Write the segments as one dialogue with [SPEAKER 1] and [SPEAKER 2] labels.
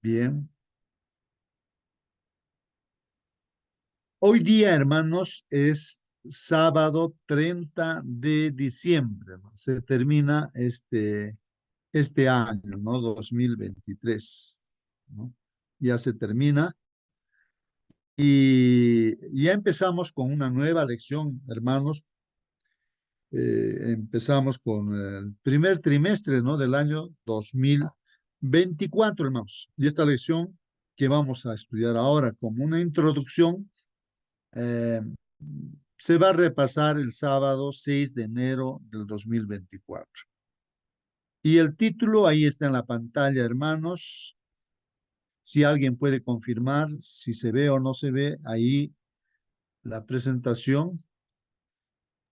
[SPEAKER 1] Bien. Hoy día, hermanos, es sábado 30 de diciembre, ¿no? Se termina este año, ¿no? 2023, ¿no? Ya se termina y ya empezamos con una nueva lección, hermanos. Empezamos con el primer trimestre, ¿no? Del año 2024, hermanos. Y esta lección que vamos a estudiar ahora como una introducción eh, se va a repasar el sábado 6 de enero del 2024. Y el título ahí está en la pantalla, hermanos. Si alguien puede confirmar si se ve o no se ve, ahí la presentación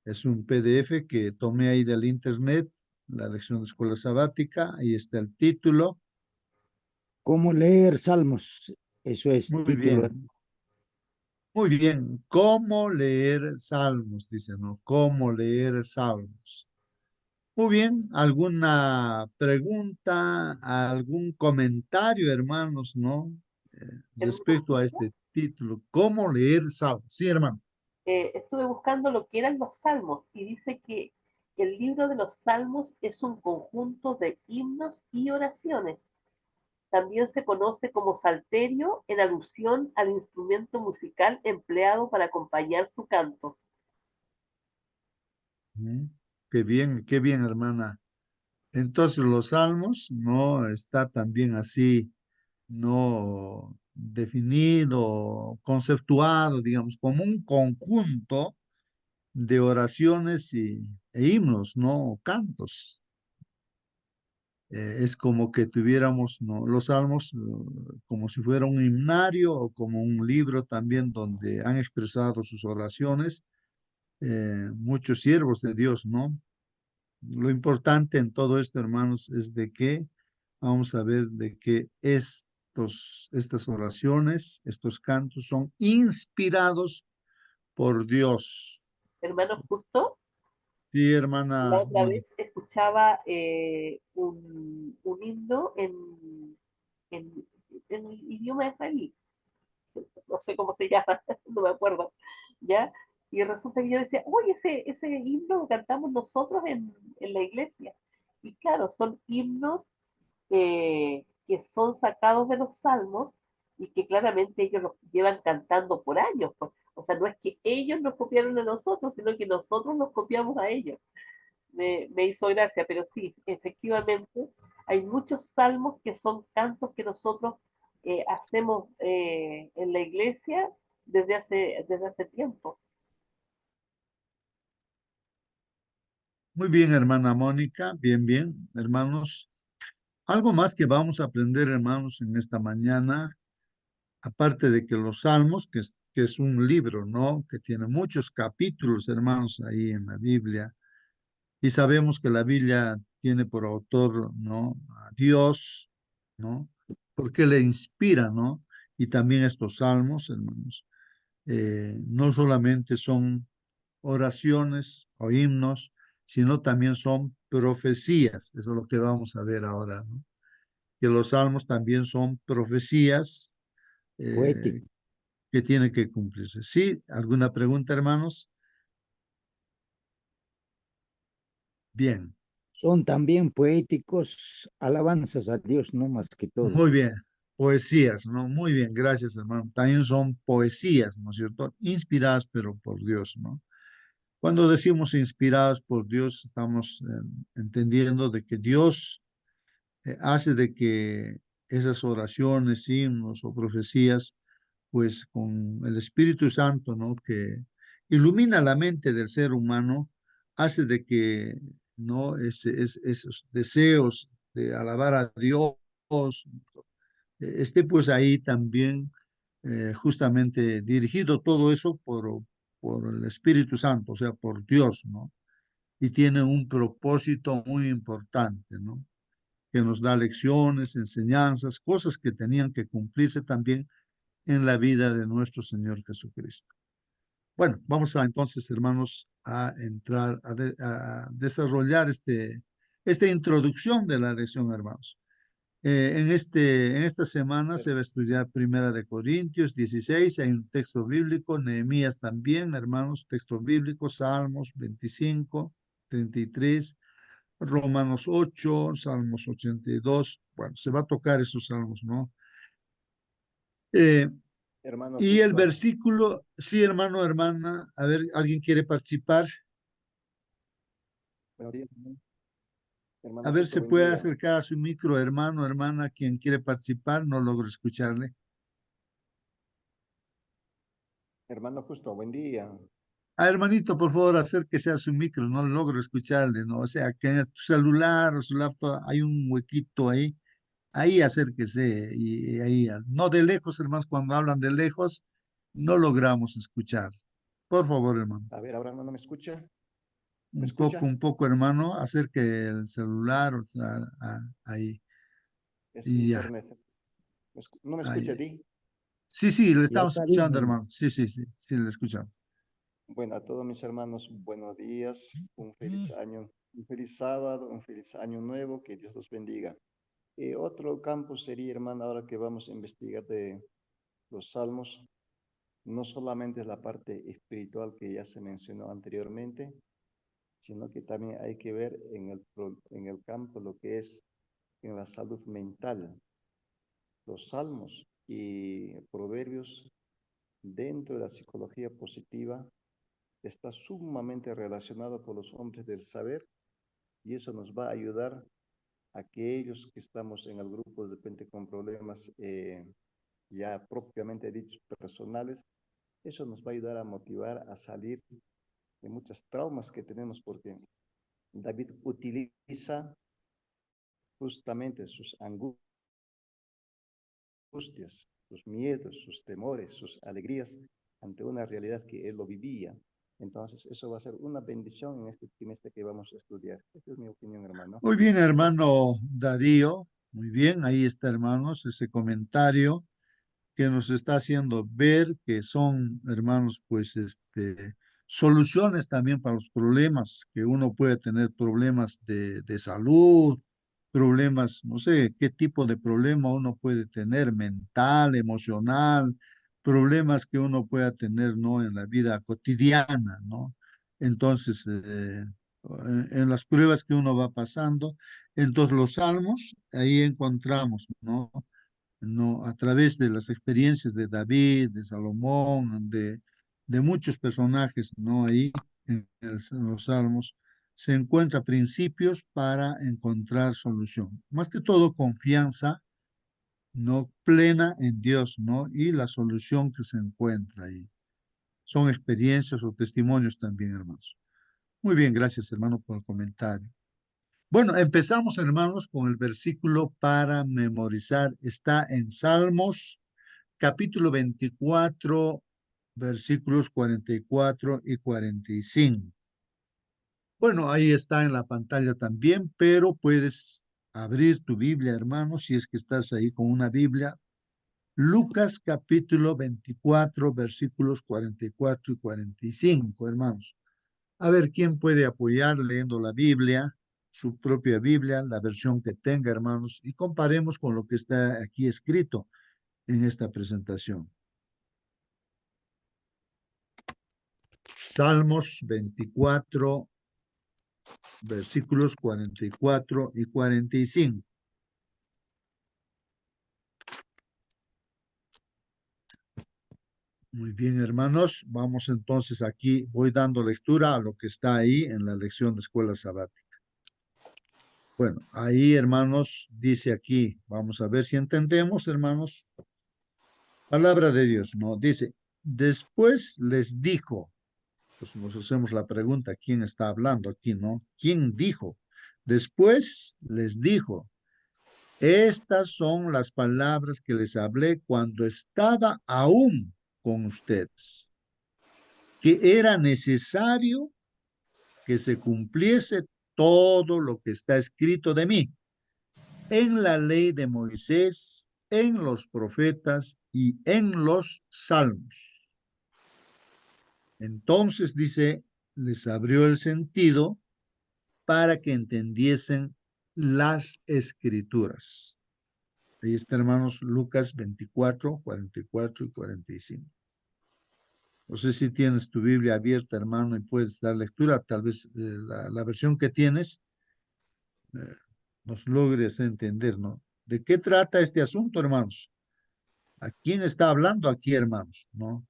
[SPEAKER 1] es un PDF que tomé ahí del internet, la lección de escuela sabática, ahí está el título.
[SPEAKER 2] ¿Cómo leer Salmos? Eso es
[SPEAKER 1] Muy
[SPEAKER 2] título.
[SPEAKER 1] bien, muy bien. ¿Cómo leer salmos? Dice, ¿no? ¿Cómo leer salmos? Muy bien, ¿alguna pregunta, algún comentario, hermanos, no?
[SPEAKER 3] Hermano,
[SPEAKER 1] Respecto a este título, ¿cómo leer salmos? Sí, hermano.
[SPEAKER 3] estuve buscando lo que eran los salmos y dice que el libro de los salmos es un conjunto de himnos y oraciones. También se conoce como salterio en alusión al instrumento musical empleado para acompañar su canto.
[SPEAKER 1] Ujú. Qué bien, hermana. Entonces los salmos no está también así, no definido, conceptuado, digamos, como un conjunto de oraciones e himnos, ¿no? O cantos. Es como que tuviéramos, ¿no? Los salmos como si fuera un himnario o como un libro también donde han expresado sus oraciones muchos siervos de Dios, ¿no? Lo importante en todo esto, hermanos, es de que vamos a ver de que estas oraciones, estos cantos son inspirados por Dios.
[SPEAKER 3] Hermano, justo
[SPEAKER 1] Sí,
[SPEAKER 3] la
[SPEAKER 1] hermana
[SPEAKER 3] otra vez
[SPEAKER 1] Mónica.
[SPEAKER 3] escuchaba un himno en, en el idioma israelí, no sé cómo se llama, no me acuerdo, ¿ya? Y resulta que yo decía, uy, ese himno lo cantamos nosotros en la iglesia. Y claro, son himnos que son sacados de los salmos y que claramente ellos los llevan cantando por años. Pues. O sea, no es que ellos nos copiaron a nosotros, sino que nosotros nos copiamos a ellos. Me hizo gracia, pero sí, efectivamente, hay muchos salmos que son cantos que nosotros hacemos en la iglesia desde hace tiempo.
[SPEAKER 1] Muy bien, hermana Mónica. Bien, bien, hermanos. Algo más que vamos a aprender, hermanos, en esta mañana, aparte de que los Salmos, que es un libro, ¿no? Que tiene muchos capítulos, hermanos, ahí en la Biblia. Y sabemos que la Biblia tiene por autor, ¿no? A Dios, ¿no? Porque le inspira, ¿no? Y también estos salmos, hermanos, no solamente son oraciones o himnos, sino también son profecías. Eso es lo que vamos a ver ahora, ¿no? Que los salmos también son profecías
[SPEAKER 2] Poéticos.
[SPEAKER 1] que tienen que cumplirse. ¿Sí? ¿Alguna pregunta, hermanos? Bien.
[SPEAKER 2] Son también poéticos, alabanzas a Dios, no más que todo.
[SPEAKER 1] Muy bien, poesías, ¿no? Muy bien, gracias, hermano. También son poesías, ¿no es cierto? Inspiradas, pero por Dios, ¿no? Cuando decimos inspiradas por Dios, estamos entendiendo de que Dios hace de que esas oraciones, himnos o profecías, pues con el Espíritu Santo, ¿no? Que ilumina la mente del ser humano, hace de que, ¿no? Esos deseos de alabar a Dios, esté pues ahí también justamente dirigido todo eso por el Espíritu Santo, o sea, por Dios, ¿no? Y tiene un propósito muy importante, ¿no? Que nos da lecciones, enseñanzas, cosas que tenían que cumplirse también en la vida de nuestro Señor Jesucristo. Bueno, vamos a entonces, hermanos, a entrar a desarrollar esta introducción de la lección, hermanos. En esta semana se va a estudiar Primera de Corintios 16, hay un texto bíblico, Nehemías también, hermanos, texto bíblico, Salmos 25, 33, Romanos 8, Salmos 82, bueno, se va a tocar esos salmos, ¿no? Eh,
[SPEAKER 4] Hermano,
[SPEAKER 1] y el
[SPEAKER 4] justo,
[SPEAKER 1] versículo, sí, hermano, hermana, a ver, ¿alguien quiere participar?
[SPEAKER 4] buenos días,
[SPEAKER 1] A
[SPEAKER 4] hermano,
[SPEAKER 1] ver,
[SPEAKER 4] justo,
[SPEAKER 1] ¿se
[SPEAKER 4] buen
[SPEAKER 1] puede
[SPEAKER 4] día.
[SPEAKER 1] acercar a su micro, hermano, hermana, quien quiere participar? No logro escucharle.
[SPEAKER 4] Hermano, justo, buen día.
[SPEAKER 1] Ah, hermanito, por favor, acérquese a su micro, no logro escucharle, ¿no? O sea, que en tu celular o su laptop hay un huequito ahí, ahí acérquese y ahí, no de lejos, hermanos, cuando hablan de lejos, no logramos escuchar. Por favor, hermano,
[SPEAKER 4] A ver, ahora no me escucha. ¿Me escucha?
[SPEAKER 1] un poco, hermano, acerque el celular, o sea, ahí,
[SPEAKER 4] Es
[SPEAKER 1] y ya,
[SPEAKER 4] internet. ¿No me escucha a
[SPEAKER 1] ahí.
[SPEAKER 4] ti?
[SPEAKER 1] Sí, sí, le
[SPEAKER 2] Ya
[SPEAKER 1] estamos
[SPEAKER 2] está bien,
[SPEAKER 1] escuchando,
[SPEAKER 2] hermano.
[SPEAKER 1] hermano, sí, sí, sí, sí, le escuchamos.
[SPEAKER 4] Bueno, a todos mis hermanos, buenos días, un feliz año, un feliz sábado, un feliz año nuevo, que Dios los bendiga. Otro campo sería, hermano, ahora que vamos a investigar de los salmos, no solamente es la parte espiritual que ya se mencionó anteriormente, sino que también hay que ver en el campo lo que es en la salud mental. Los salmos y proverbios dentro de la psicología positiva está sumamente relacionado con los hombres del saber y eso nos va a ayudar a que ellos que estamos en el grupo de repente con problemas ya propiamente dichos personales, eso nos va a ayudar a motivar a salir de muchas traumas que tenemos porque David utiliza justamente sus angustias, sus miedos, sus temores, sus alegrías ante una realidad que él lo vivía. Entonces, eso va a ser una bendición en este trimestre que vamos a estudiar. Esta es mi opinión, hermano.
[SPEAKER 1] Muy bien,
[SPEAKER 4] Gracias.
[SPEAKER 1] hermano Darío, muy bien, ahí está, hermanos, ese comentario que nos está haciendo ver que son, hermanos, pues, soluciones también para los problemas, que uno puede tener problemas de salud, problemas, no sé qué tipo de problema uno puede tener, mental, emocional, problemas que uno pueda tener, ¿no? En la vida cotidiana, ¿no? Entonces, en las pruebas que uno va pasando, entonces los salmos, ahí encontramos, ¿no? No, a través de las experiencias de David, de Salomón, de muchos personajes, ¿no? Ahí en los Salmos se encuentran principios para encontrar solución. Más que todo, confianza, no plena en Dios, ¿no? Y la solución que se encuentra ahí. Son experiencias o testimonios también, hermanos. Muy bien, gracias, hermano, por el comentario. Bueno, empezamos, hermanos, con el versículo para memorizar. Está en Salmos capítulo 24, versículos 44 y 45. Bueno, ahí está en la pantalla también, pero puedes abrir tu Biblia, hermano, si es que estás ahí con una Biblia. Lucas capítulo 24, versículos 44 y 45, hermanos. A ver, ¿quién puede apoyar leyendo la Biblia, su propia Biblia, la versión que tenga, hermanos? Y comparemos con lo que está aquí escrito en esta presentación. Salmos 24, versículos 44 y 45. Muy bien, hermanos. Vamos entonces aquí, voy dando lectura a lo que está ahí en la lección de escuela sabática. Bueno, ahí, hermanos, dice aquí, vamos a ver si entendemos, hermanos. Palabra de Dios, ¿no? Dice, después les dijo, pues nos hacemos la pregunta, ¿quién está hablando aquí, no? ¿Quién dijo? Después les dijo, estas son las palabras que les hablé cuando estaba aún con ustedes, que era necesario que se cumpliese todo lo que está escrito de mí en la ley de Moisés, en los profetas y en los salmos. Entonces dice, les abrió el sentido para que entendiesen las escrituras. Ahí está, hermanos, Lucas 24, 44 y 45. No sé si tienes tu Biblia abierta, hermano, y puedes dar lectura. Tal vez la versión que tienes eh, nos logres entender, ¿no? ¿De qué trata este asunto, hermanos? ¿A quién está hablando aquí, hermanos? ¿No?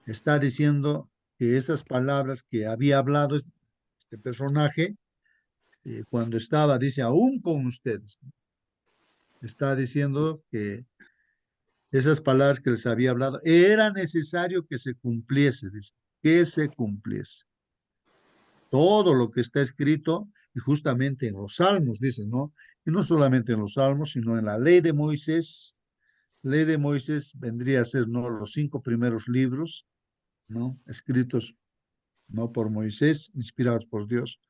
[SPEAKER 1] Está diciendo que esas palabras que había hablado este personaje cuando estaba, dice, aún con ustedes, ¿no? Está diciendo que esas palabras que les había hablado era necesario que se cumpliese, dice, que se cumpliese. Todo lo que está escrito, y justamente en los salmos, dice, ¿no? Y no solamente en los salmos, sino en la ley de Moisés vendría a ser, ¿no? Los 5 primeros libros, ¿no? Escritos, ¿no? Por Moisés, inspirados por Dios.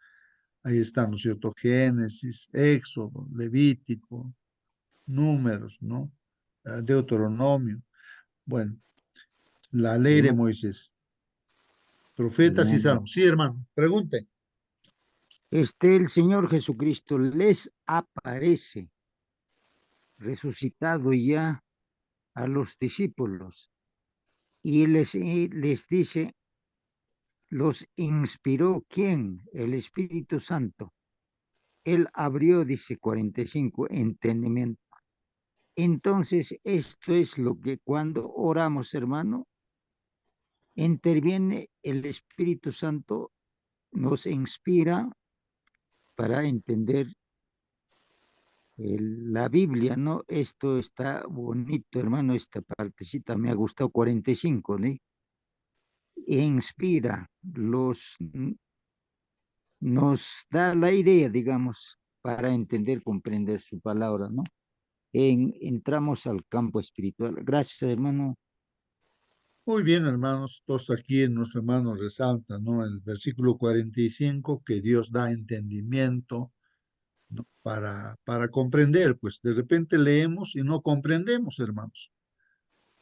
[SPEAKER 1] Ahí están, ¿no es cierto? Génesis, Éxodo, Levítico, Números, ¿no? Deuteronomio. Bueno, la ley de
[SPEAKER 2] Hermano,
[SPEAKER 1] Moisés, profetas y
[SPEAKER 2] hermano,
[SPEAKER 1] salmos. Sí, hermano, pregunte.
[SPEAKER 2] el Señor Jesucristo les aparece resucitado ya a los discípulos y les dice, los inspiró ¿quién? El Espíritu Santo. Él abrió, dice 45, entendimiento. Entonces, esto es lo que cuando oramos, hermano, interviene el Espíritu Santo, nos inspira para entender la Biblia, ¿no? Esto está bonito, hermano, esta partecita me ha gustado 45, ¿no? Inspira, nos da la idea, digamos, para entender, comprender su palabra, ¿no? Entramos al campo espiritual. Gracias, hermano.
[SPEAKER 1] Muy bien, hermanos, todos aquí en nuestros hermanos resaltan, ¿no? El versículo 45, que Dios da entendimiento, ¿no? Para comprender, pues de repente leemos y no comprendemos, hermanos.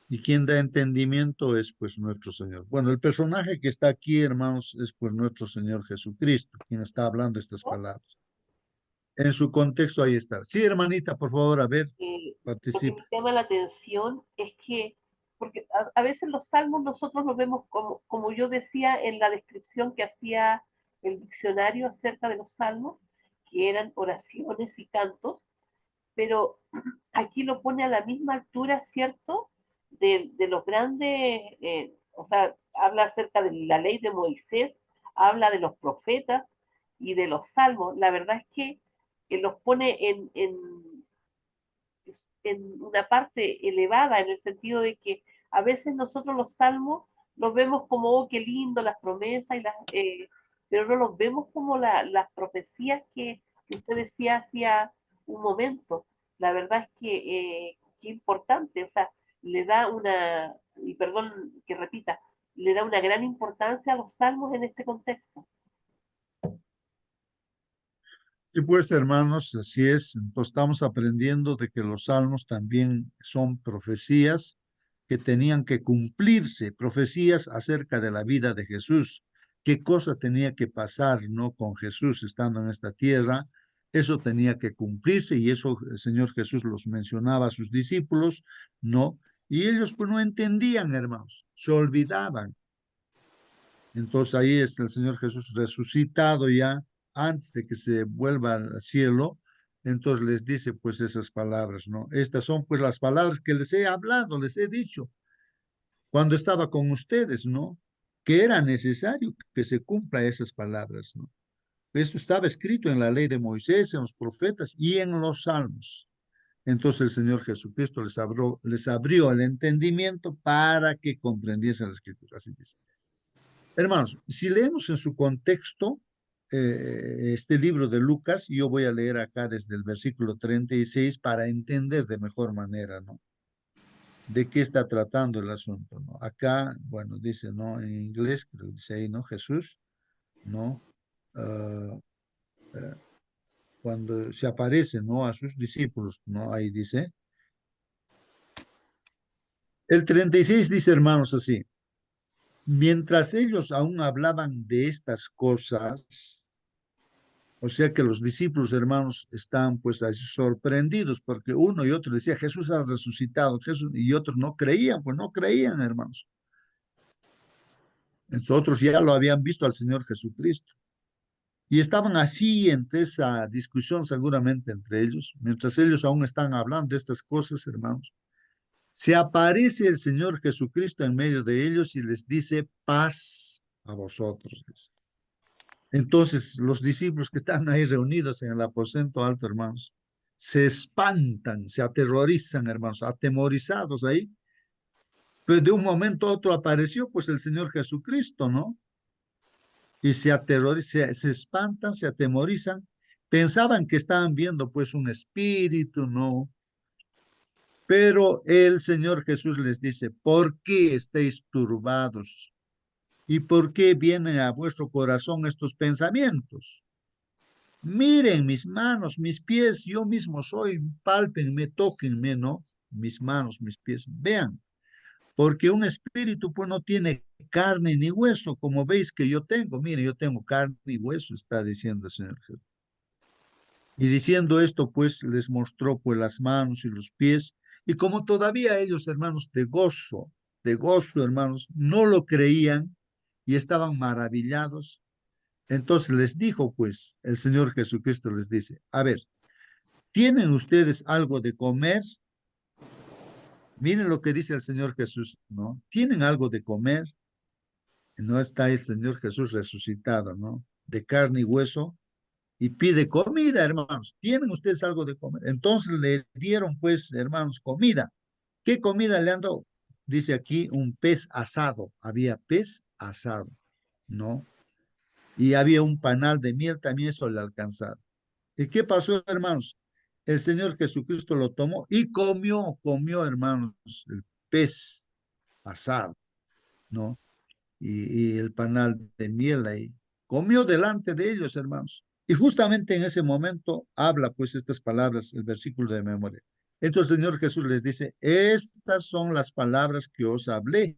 [SPEAKER 1] Y quien da entendimiento es pues nuestro Señor. Bueno, el personaje que está aquí, hermanos, es pues nuestro Señor Jesucristo, quien está hablando estas
[SPEAKER 3] ¿no?
[SPEAKER 1] palabras. En su contexto ahí está. Sí, hermanita, por favor, a ver,
[SPEAKER 3] Lo que me
[SPEAKER 1] participe.
[SPEAKER 3] llama la atención es que, porque a veces los salmos nosotros los vemos como yo decía en la descripción que hacía el diccionario acerca de los salmos, que eran oraciones y cantos, pero aquí lo pone a la misma altura, ¿cierto? De los grandes, o sea, habla acerca de la ley de Moisés, habla de los profetas y de los salmos. La verdad es que los pone en una parte elevada, en el sentido de que a veces nosotros los salmos los vemos como, oh, qué lindo, las promesas, pero no los vemos como las profecías que usted decía hacía un momento. La verdad es que importante, o sea, le da una, y perdón que repita, le da una gran importancia a los salmos en este contexto.
[SPEAKER 1] Sí, pues, hermanos, así es. Entonces, estamos aprendiendo de que los salmos también son profecías que tenían que cumplirse, profecías acerca de la vida de Jesús. ¿Qué cosa tenía que pasar, no, con Jesús estando en esta tierra? Eso tenía que cumplirse y eso el Señor Jesús los mencionaba a sus discípulos, ¿no? Y ellos pues no entendían, hermanos, se olvidaban. Entonces ahí es el Señor Jesús resucitado ya antes de que se vuelva al cielo. Entonces les dice pues esas palabras, ¿no? Estas son pues las palabras que les he hablado, les he dicho cuando estaba con ustedes, ¿no? Que era necesario que se cumpla esas palabras, ¿no? Esto estaba escrito en la ley de Moisés, en los profetas y en los salmos. Entonces el Señor Jesucristo les abrió el entendimiento para que comprendiesen la escritura. Así dice. Hermanos, si leemos en su contexto este libro de Lucas, yo voy a leer acá desde el versículo 36 para entender de mejor manera, ¿no? De qué está tratando el asunto, ¿no? Acá, bueno, dice, ¿no? En inglés, creo que dice ahí, ¿no? Jesús, ¿no? Uh, uh, cuando se aparece, ¿no? A sus discípulos, ¿no? Ahí dice. El 36 dice, hermanos, así. Mientras ellos aún hablaban de estas cosas, O sea que los discípulos, hermanos, estaban pues así sorprendidos porque uno y otro decía, Jesús ha resucitado, Jesús, y otros no creían, pues no creían, hermanos. Entonces otros ya lo habían visto al Señor Jesucristo. Y estaban así entre esa discusión seguramente entre ellos, mientras ellos aún están hablando de estas cosas, hermanos. Se aparece el Señor Jesucristo en medio de ellos y les dice, paz a vosotros. Entonces los discípulos que están ahí reunidos en el aposento alto, hermanos, se espantan, se aterrorizan, hermanos, atemorizados ahí. Pero de un momento a otro apareció pues el Señor Jesucristo, ¿no? Y se aterrorizan, se espantan, se atemorizan. Pensaban que estaban viendo pues un espíritu, ¿no? Pero el Señor Jesús les dice, ¿por qué estáis turbados? ¿Y por qué vienen a vuestro corazón estos pensamientos? Miren mis manos, mis pies, yo mismo soy, pálpenme, tóquenme, ¿no? Mis manos, mis pies, vean, porque un espíritu pues no tiene carne ni hueso, como veis que yo tengo, mire, yo tengo carne y hueso, está diciendo el Señor Jesús. Y diciendo esto, pues les mostró pues las manos y los pies, y como todavía ellos, hermanos, de gozo, hermanos, no lo creían y estaban maravillados, entonces les dijo, pues, el Señor Jesucristo les dice, a ver, ¿tienen ustedes algo de comer? Miren lo que dice el Señor Jesús, ¿no? ¿Tienen algo de comer? No está el Señor Jesús resucitado, ¿no? De carne y hueso, y pide comida, hermanos. ¿Tienen ustedes algo de comer? Entonces le dieron, pues, hermanos, comida. ¿Qué comida le han dado? Dice aquí un pez asado. Había pez asado, ¿no? Y había un panal de miel, también eso le alcanzaron. ¿Y qué pasó, hermanos? El Señor Jesucristo lo tomó y comió, hermanos, el pez asado, ¿no? Y el panal de miel ahí. Comió delante de ellos, hermanos. Y justamente en ese momento habla pues estas palabras, el versículo de memoria. Entonces el Señor Jesús les dice, estas son las palabras que os hablé,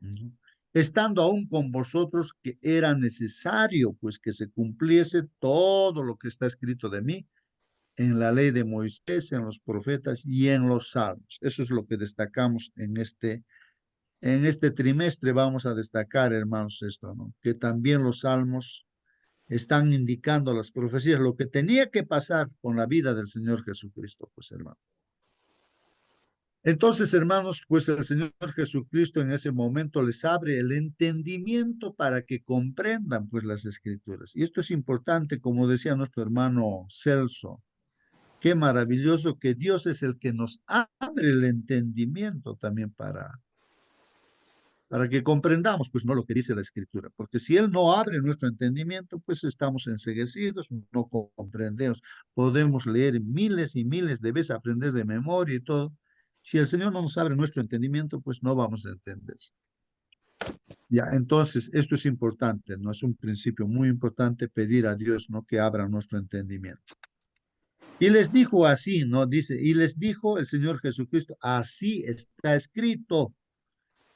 [SPEAKER 1] ¿no? Estando aún con vosotros, que era necesario pues que se cumpliese todo lo que está escrito de mí en la ley de Moisés, en los profetas y en los salmos. Eso es lo que destacamos en este trimestre. Vamos a destacar, hermanos, esto, ¿no? Que también los salmos están indicando las profecías, lo que tenía que pasar con la vida del Señor Jesucristo, pues, hermano. Entonces, hermanos, pues el Señor Jesucristo en ese momento les abre el entendimiento para que comprendan, pues, las escrituras. Y esto es importante, como decía nuestro hermano Celso. Qué maravilloso que Dios es el que nos abre el entendimiento también para que comprendamos, pues, no lo que dice la Escritura. Porque si Él no abre nuestro entendimiento, pues estamos enceguecidos, no comprendemos. Podemos leer miles y miles de veces, aprender de memoria y todo. Si el Señor no nos abre nuestro entendimiento, pues no vamos a entender. Ya, entonces, esto es importante, ¿no? Es un principio muy importante pedir a Dios, ¿no? Que abra nuestro entendimiento. Y les dijo así, ¿no? Dice, y les dijo el Señor Jesucristo, así está escrito.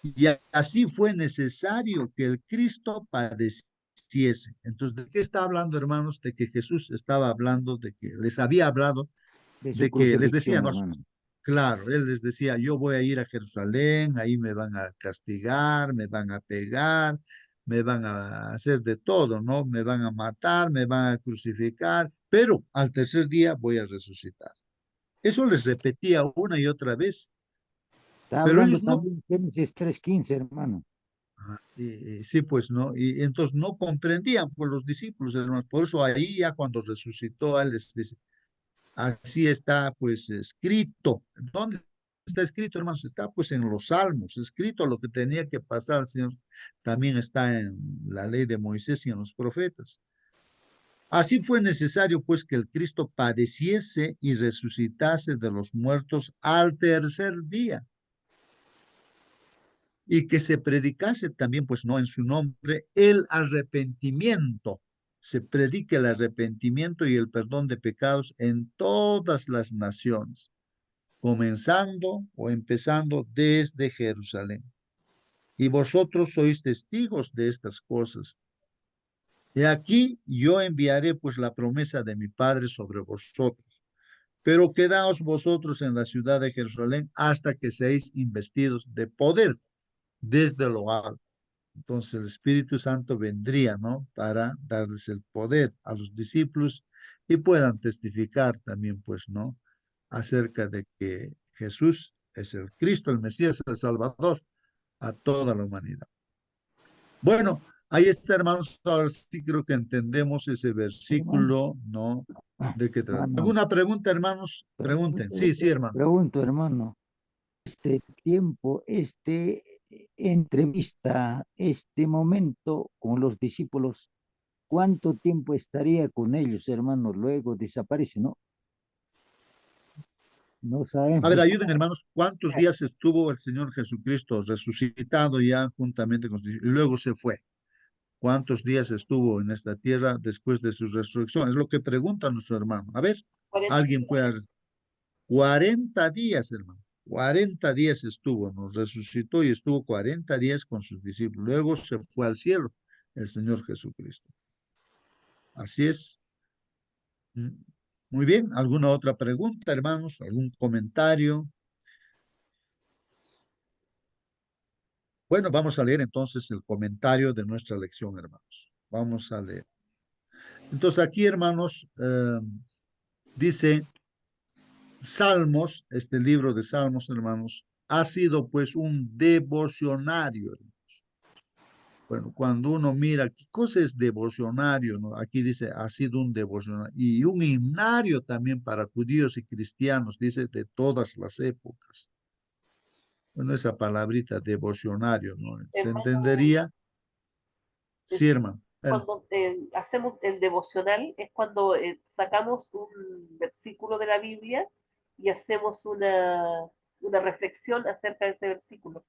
[SPEAKER 1] Y así fue necesario que el Cristo padeciese. Entonces, ¿de qué está hablando, hermanos? De que Jesús estaba hablando, de que les había hablado,
[SPEAKER 2] De su
[SPEAKER 1] de que les decía,
[SPEAKER 2] crucifixión,
[SPEAKER 1] no,
[SPEAKER 2] hermano.
[SPEAKER 1] claro, él les decía, yo voy a ir a Jerusalén, ahí me van a castigar, me van a pegar, me van a hacer de todo, ¿no? Me van a matar, me van a crucificar, pero al tercer día voy a resucitar. Eso les repetía una y otra vez,
[SPEAKER 2] Está
[SPEAKER 1] pero
[SPEAKER 2] hablando
[SPEAKER 1] ellos no,
[SPEAKER 2] también Génesis 3:15, hermano.
[SPEAKER 1] sí, pues, ¿no? Y entonces no comprendían por los discípulos, hermanos. Por eso ahí ya cuando resucitó, él les dice, así está pues escrito. ¿Dónde está escrito, hermanos? Está pues en los salmos, escrito lo que tenía que pasar, Señor. También está en la ley de Moisés y en los profetas. Así fue necesario pues que el Cristo padeciese y resucitase de los muertos al tercer día, y que se predicase también, pues no en su nombre, el arrepentimiento. Se predique el arrepentimiento y el perdón de pecados en todas las naciones, comenzando o empezando desde Jerusalén. Y vosotros sois testigos de estas cosas. Y aquí yo enviaré pues la promesa de mi Padre sobre vosotros. Pero quedaos vosotros en la ciudad de Jerusalén hasta que seáis investidos de poder desde lo alto. Entonces el Espíritu Santo vendría, ¿no? Para darles el poder a los discípulos y puedan testificar también, pues, ¿no? Acerca de que Jesús es el Cristo, el Mesías, el Salvador a toda la humanidad. Bueno, ahí está, hermanos. Ahora sí creo que entendemos ese
[SPEAKER 2] Hermano,
[SPEAKER 1] versículo, ¿no? ¿De qué trata?
[SPEAKER 2] hermano,
[SPEAKER 1] ¿Alguna pregunta, hermanos? Pregunten. Sí, sí, hermano.
[SPEAKER 2] pregunto, hermano, este tiempo, entrevista, este momento con los discípulos, ¿cuánto tiempo estaría con ellos, hermano? Luego desaparece, ¿no? No
[SPEAKER 1] A ver,
[SPEAKER 2] sabemos.
[SPEAKER 1] ayuden, hermanos. ¿Cuántos días estuvo el Señor Jesucristo resucitado ya juntamente con sus discípulos? Y luego se fue. ¿Cuántos días estuvo en esta tierra después de su resurrección? Es lo que pregunta nuestro hermano. A ver,
[SPEAKER 3] 40
[SPEAKER 1] alguien puede. 40 días, hermano. 40 días estuvo, nos resucitó y estuvo 40 días con sus discípulos. Luego se fue al cielo el Señor Jesucristo. Así es. Mm. Muy bien. ¿Alguna otra pregunta, hermanos? ¿Algún comentario? Bueno, vamos a leer entonces el comentario de nuestra lección, hermanos. Vamos a leer. Entonces aquí, hermanos, dice Salmos, este libro de Salmos, hermanos, ha sido pues un devocionario. Bueno, cuando uno mira, ¿qué cosa es devocionario? ¿No? Aquí dice, ha sido un devocionario y un himnario también para judíos y cristianos, dice, de todas las épocas. Bueno, esa palabrita devocionario, ¿no? Se
[SPEAKER 3] hermano,
[SPEAKER 1] entendería,
[SPEAKER 3] es-
[SPEAKER 1] sí, hermano.
[SPEAKER 3] cuando hacemos el devocional es cuando sacamos un versículo de la Biblia y hacemos una reflexión acerca de ese versículo.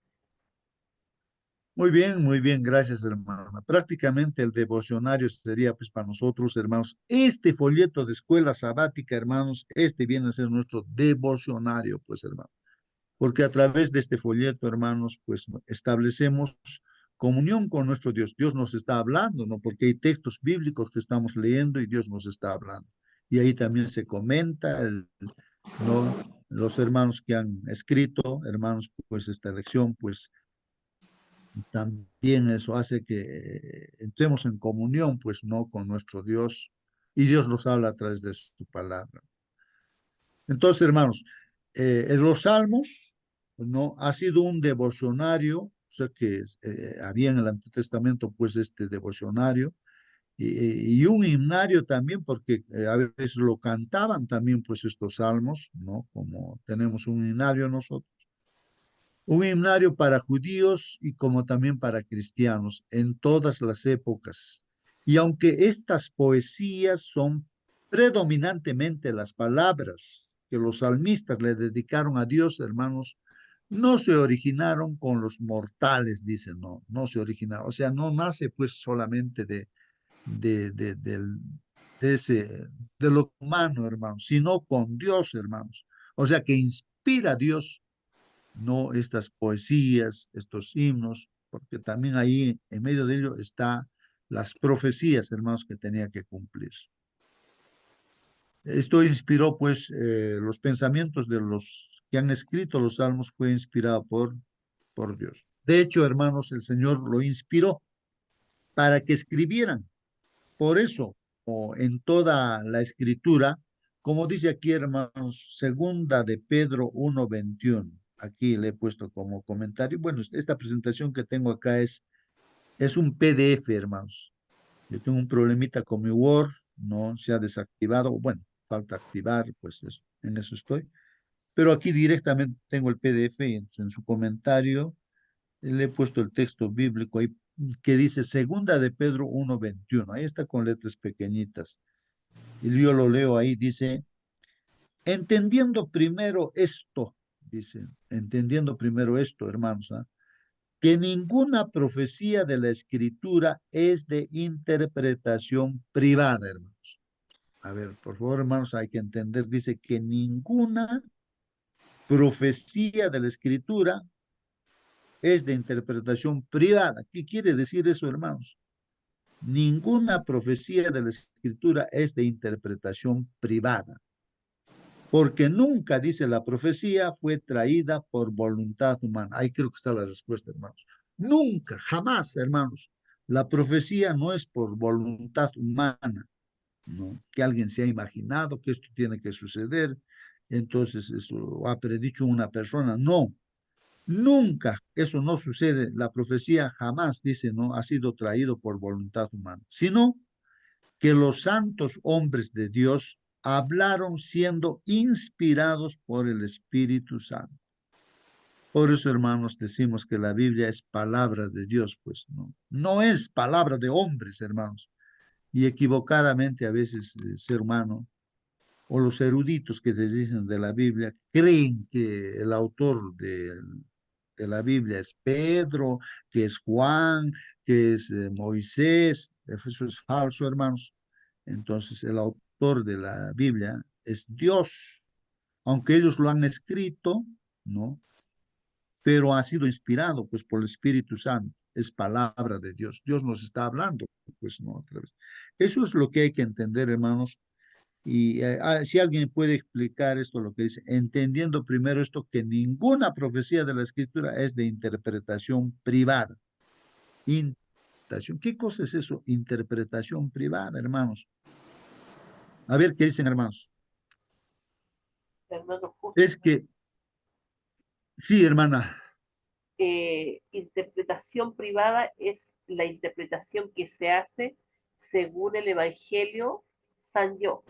[SPEAKER 1] Muy bien, gracias, hermana. Prácticamente el devocionario sería, pues, para nosotros, hermanos, este folleto de escuela sabática, hermanos, este viene a ser nuestro devocionario, pues, hermano. Porque a través de este folleto, hermanos, pues, establecemos comunión con nuestro Dios. Dios nos está hablando, ¿no? Porque hay textos bíblicos que estamos leyendo y Dios nos está hablando. Y ahí también se comenta, ¿no? Los hermanos que han escrito, hermanos, pues, esta lección, pues, también eso hace que entremos en comunión, pues no con nuestro Dios, y Dios nos habla a través de su palabra. Entonces, hermanos, en los salmos, no ha sido un devocionario, o sea que había en el Antiguo Testamento, pues este devocionario, y un himnario también, porque a veces lo cantaban también, pues estos salmos, ¿no? Como tenemos un himnario nosotros, un himnario para judíos y como también para cristianos en todas las épocas. Y aunque estas poesías son predominantemente las palabras que los salmistas le dedicaron a Dios, hermanos, no se originaron con los mortales, dicen, no, no se originaron, o sea, no nace pues solamente de, de, del- de ese, de lo humano, hermanos, sino con Dios, hermanos. O sea, que inspira a Dios, no estas poesías, estos himnos, porque también ahí en medio de ello está las profecías, hermanos, que tenía que cumplir. Esto inspiró, pues, los pensamientos de los que han escrito los salmos, fue inspirado por Dios. De hecho, hermanos, el Señor lo inspiró para que escribieran. Por eso, o en toda la escritura, como dice aquí, hermanos, segunda de Pedro 1:21. Aquí le he puesto como comentario. Bueno, esta presentación que tengo acá es un PDF, hermanos. Yo tengo un problemita con mi Word, no se ha desactivado. Bueno, falta activar, pues en eso estoy. Pero aquí directamente tengo el PDF y en su comentario le he puesto el texto bíblico ahí que dice segunda de Pedro 1:21. Ahí está con letras pequeñitas. Y yo lo leo ahí, dice, entendiendo primero esto, dice, entendiendo primero esto, hermanos, ¿ah? Que ninguna profecía de la escritura es de interpretación privada, hermanos. A ver, por favor, hermanos, hay que entender, dice que ninguna profecía de la escritura es de interpretación privada. ¿Qué quiere decir eso, hermanos? Ninguna profecía de la Escritura es de interpretación privada, porque nunca, dice la profecía, fue traída por voluntad humana. Ahí creo que está la respuesta, hermanos. Nunca, jamás, hermanos. La profecía no es por voluntad humana, ¿no? Que alguien se ha imaginado que esto tiene que suceder, entonces eso ha predicho una persona. No, nunca eso no sucede. La profecía jamás, dice, no ha sido traído por voluntad humana, sino que los santos hombres de Dios hablaron siendo inspirados por el Espíritu Santo. Por eso, hermanos, decimos que la Biblia es palabra de Dios, pues no es palabra de hombres, hermanos. Y equivocadamente a veces el ser humano o los eruditos que les dicen de la Biblia creen que el autor de la Biblia es Pedro, que es Juan, que es Moisés. Eso es falso, hermanos. Entonces, el autor de la Biblia es Dios, aunque ellos lo han escrito, ¿no? Pero ha sido inspirado, pues, por el Espíritu Santo. Es palabra de Dios. Dios nos está hablando, pues, ¿no? Otra vez. Eso es lo que hay que entender, hermanos. Y si alguien puede explicar esto, lo que dice, entendiendo primero esto, que ninguna profecía de la Escritura es de interpretación privada. Interpretación. ¿Qué cosa es eso? Interpretación privada, hermanos. A ver, ¿qué dicen, hermanos?
[SPEAKER 3] Hermano,
[SPEAKER 1] Es
[SPEAKER 3] justo,
[SPEAKER 1] que, sí, hermana.
[SPEAKER 3] interpretación privada es la interpretación que se hace según el Evangelio San yo.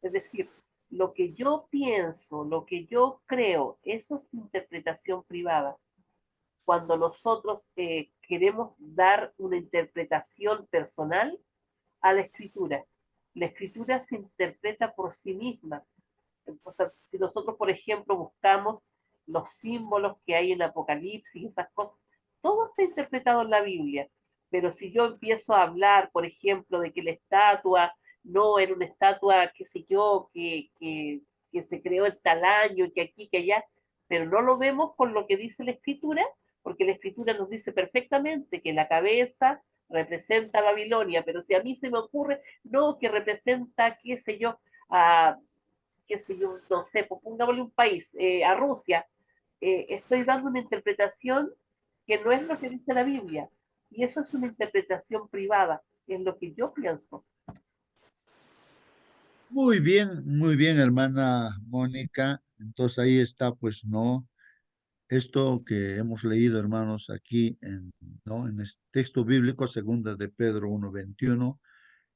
[SPEAKER 3] Es decir, lo que yo pienso, lo que yo creo, eso es interpretación privada. Cuando nosotros queremos dar una interpretación personal a la escritura se interpreta por sí misma. O sea, si nosotros, por ejemplo, buscamos los símbolos que hay en Apocalipsis y esas cosas, todo está interpretado en la Biblia. Pero si yo empiezo a hablar, por ejemplo, de que la estatua no era una estatua, qué sé yo, que se creó en tal año, que aquí, que allá, pero no lo vemos con lo que dice la escritura, porque la escritura nos dice perfectamente que la cabeza representa a Babilonia, pero si a mí se me ocurre, no, que representa, qué sé yo, a qué sé yo, no sé, pues pongámosle un país, a Rusia, estoy dando una interpretación que no es lo que dice la Biblia. Y eso es una interpretación privada, es lo que yo pienso.
[SPEAKER 1] Muy bien, hermana Mónica. Entonces ahí está, pues, ¿no? Esto que hemos leído, hermanos, aquí ¿no? En este texto bíblico, segunda de Pedro 1:21,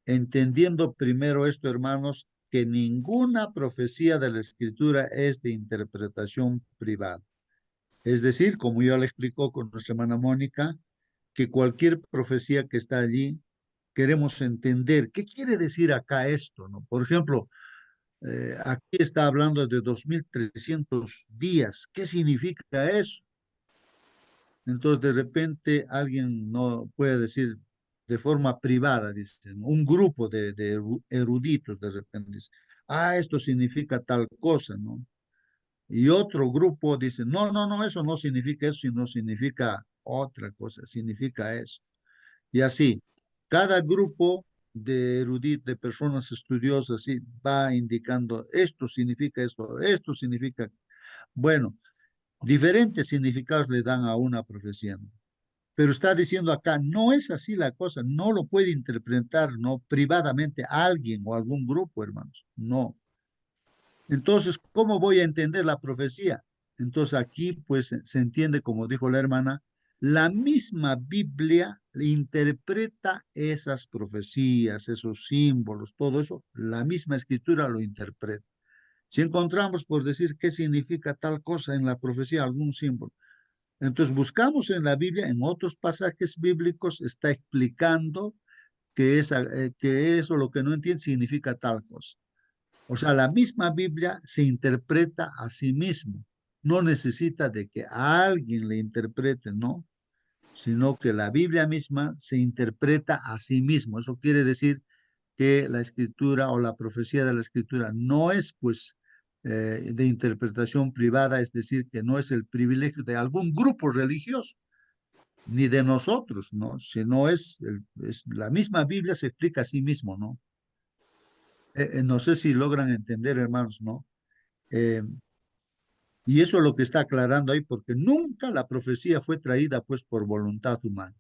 [SPEAKER 1] entendiendo primero esto, hermanos, que ninguna profecía de la Escritura es de interpretación privada. Es decir, como ya le explicó con nuestra hermana Mónica, que cualquier profecía que está allí, queremos entender qué quiere decir acá esto, ¿no? Por ejemplo, aquí está hablando de 2300 días. ¿Qué significa eso? Entonces, de repente, alguien no puede decir de forma privada, dicen, un grupo de eruditos de repente dice, esto significa tal cosa, ¿no? Y otro grupo dice, no, eso no significa eso, sino significa otra cosa, significa eso. Y así, cada grupo de eruditos, de personas estudiosas, sí, va indicando, esto significa, bueno, diferentes significados le dan a una profecía, ¿no? Pero está diciendo acá, no es así la cosa, no lo puede interpretar, no privadamente alguien o algún grupo, hermanos, no. Entonces, ¿cómo voy a entender la profecía? Entonces aquí pues se entiende, como dijo la hermana, la misma Biblia interpreta esas profecías, esos símbolos, todo eso, la misma escritura lo interpreta. Si encontramos por decir qué significa tal cosa en la profecía, algún símbolo, entonces buscamos en la Biblia, en otros pasajes bíblicos, está explicando que eso lo que no entiende significa tal cosa. O sea, la misma Biblia se interpreta a sí mismo. No necesita de que alguien le interprete, ¿no? Sino que la Biblia misma se interpreta a sí mismo. Eso quiere decir que la escritura o la profecía de la escritura no es, pues, de interpretación privada, es decir, que no es el privilegio de algún grupo religioso, ni de nosotros, ¿no? Sino es la misma Biblia se explica a sí mismo, ¿no? No sé si logran entender, hermanos, ¿no? Eh, y eso es lo que está aclarando ahí, porque nunca la profecía fue traída pues por voluntad humana,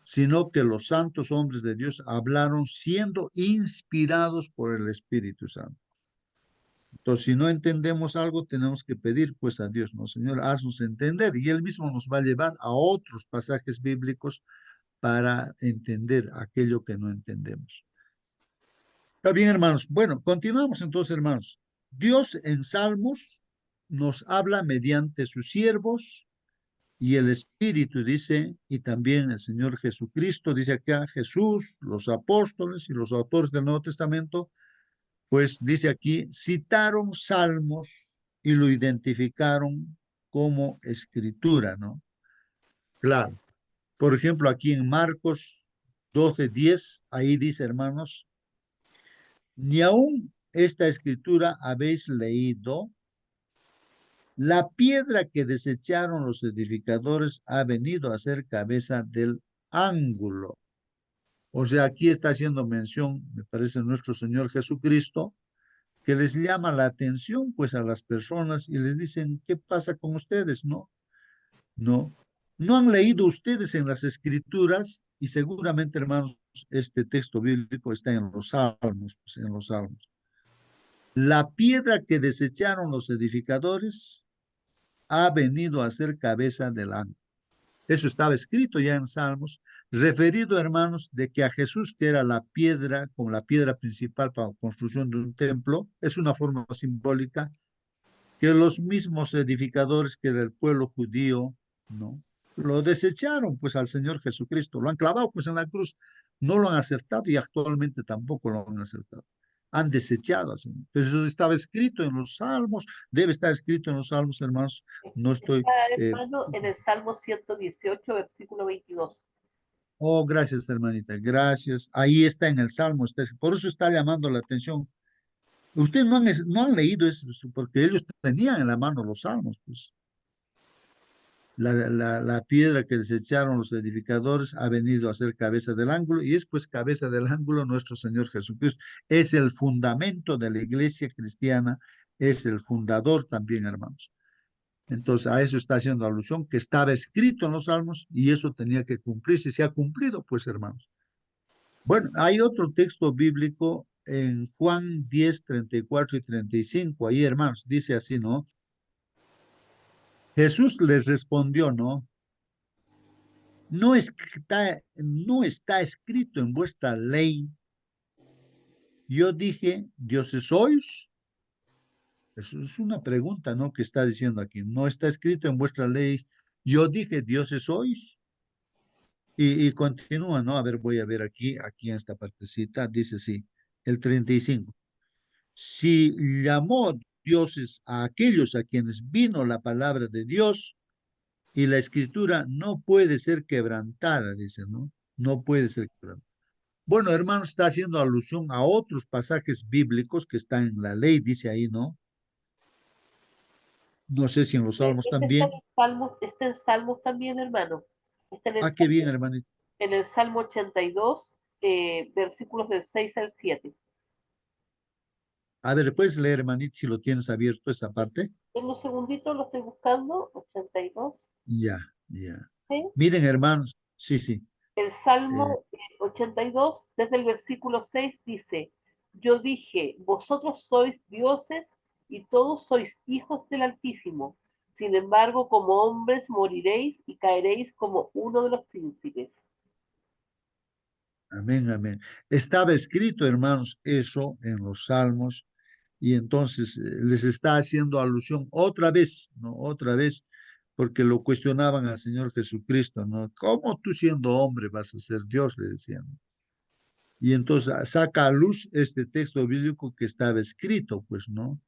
[SPEAKER 1] sino que los santos hombres de Dios hablaron siendo inspirados por el Espíritu Santo. Entonces, si no entendemos algo, tenemos que pedir pues a Dios, ¿no? Señor, haznos entender, y Él mismo nos va a llevar a otros pasajes bíblicos para entender aquello que no entendemos. Está bien, hermanos. Bueno, continuamos entonces, hermanos. Dios en Salmos nos habla mediante sus siervos y el Espíritu dice, y también el Señor Jesucristo, dice acá, Jesús, los apóstoles y los autores del Nuevo Testamento, pues dice aquí, citaron salmos y lo identificaron como escritura, ¿no? Claro. Por ejemplo, aquí en Marcos 12:10, ahí dice, hermanos, ni aún esta escritura habéis leído, la piedra que desecharon los edificadores ha venido a ser cabeza del ángulo. O sea, aquí está haciendo mención, me parece, nuestro Señor Jesucristo, que les llama la atención pues a las personas y les dicen, ¿qué pasa con ustedes? No, no, no han leído ustedes en las escrituras y seguramente, hermanos, este texto bíblico está en los salmos, pues, en los salmos. La piedra que desecharon los edificadores ha venido a ser cabeza del ángulo. Eso estaba escrito ya en Salmos, referido, hermanos, de que a Jesús, que era la piedra, como la piedra principal para la construcción de un templo, es una forma simbólica que los mismos edificadores que del pueblo judío, ¿no? Lo desecharon pues al Señor Jesucristo, lo han clavado pues en la cruz, no lo han aceptado y actualmente tampoco lo han aceptado. Han desechado al Señor. Pero eso estaba escrito en los salmos, debe estar escrito en los salmos, hermanos. No estoy.
[SPEAKER 3] Está,
[SPEAKER 1] eh,
[SPEAKER 3] hermano, en el Salmo 118, versículo 22.
[SPEAKER 1] oh, gracias, hermanita, gracias. Ahí está en el salmo, por eso está llamando la atención. Ustedes no han leído eso, porque ellos tenían en la mano los salmos, pues. La piedra que desecharon los edificadores ha venido a ser cabeza del ángulo y es pues cabeza del ángulo nuestro Señor Jesucristo. Es el fundamento de la iglesia cristiana, es el fundador también, hermanos. Entonces a eso está haciendo alusión, que estaba escrito en los salmos y eso tenía que cumplirse. Se ha cumplido, pues, hermanos. Bueno, hay otro texto bíblico en Juan 10, 34 y 35. Ahí, hermanos, dice así, ¿no? Jesús les respondió, ¿no? No está escrito en vuestra ley. Yo dije, dioses sois. Eso es una pregunta, ¿no? Que está diciendo aquí. No está escrito en vuestra ley. Yo dije, dioses sois. Y continúa, ¿no? A ver, voy a ver aquí en esta partecita. Dice así, el 35. Si llamó dioses a aquellos a quienes vino la palabra de Dios y la escritura no puede ser quebrantada, dice, ¿no? No puede ser quebrantada. Bueno, hermano, está haciendo alusión a otros pasajes bíblicos que están en la ley, dice ahí, ¿no? No sé si en los salmos
[SPEAKER 3] Este está en
[SPEAKER 1] también.
[SPEAKER 3] el Salmo, está en Salmos también, hermano. Está
[SPEAKER 1] Ah, qué bien, hermanito.
[SPEAKER 3] En el Salmo 82, versículos del 6 al 7.
[SPEAKER 1] A ver, ¿puedes leer, hermanito, si lo tienes abierto esa parte?
[SPEAKER 3] En un segundito lo estoy buscando, 82.
[SPEAKER 1] Ya, ya.
[SPEAKER 3] ¿Sí?
[SPEAKER 1] Miren, hermanos, sí, sí.
[SPEAKER 3] El
[SPEAKER 1] eh,
[SPEAKER 3] Salmo 82, desde el versículo 6, dice, yo dije, vosotros sois dioses y todos sois hijos del Altísimo. Sin embargo, como hombres moriréis y caeréis como uno de los príncipes.
[SPEAKER 1] amén, amén. Estaba escrito, hermanos, eso en los salmos y entonces les está haciendo alusión otra vez, ¿no? Otra vez, porque lo cuestionaban al Señor Jesucristo, ¿no? ¿Cómo tú siendo hombre vas a ser Dios? Le decían. Y entonces saca a luz este texto bíblico que estaba escrito, pues, ¿no?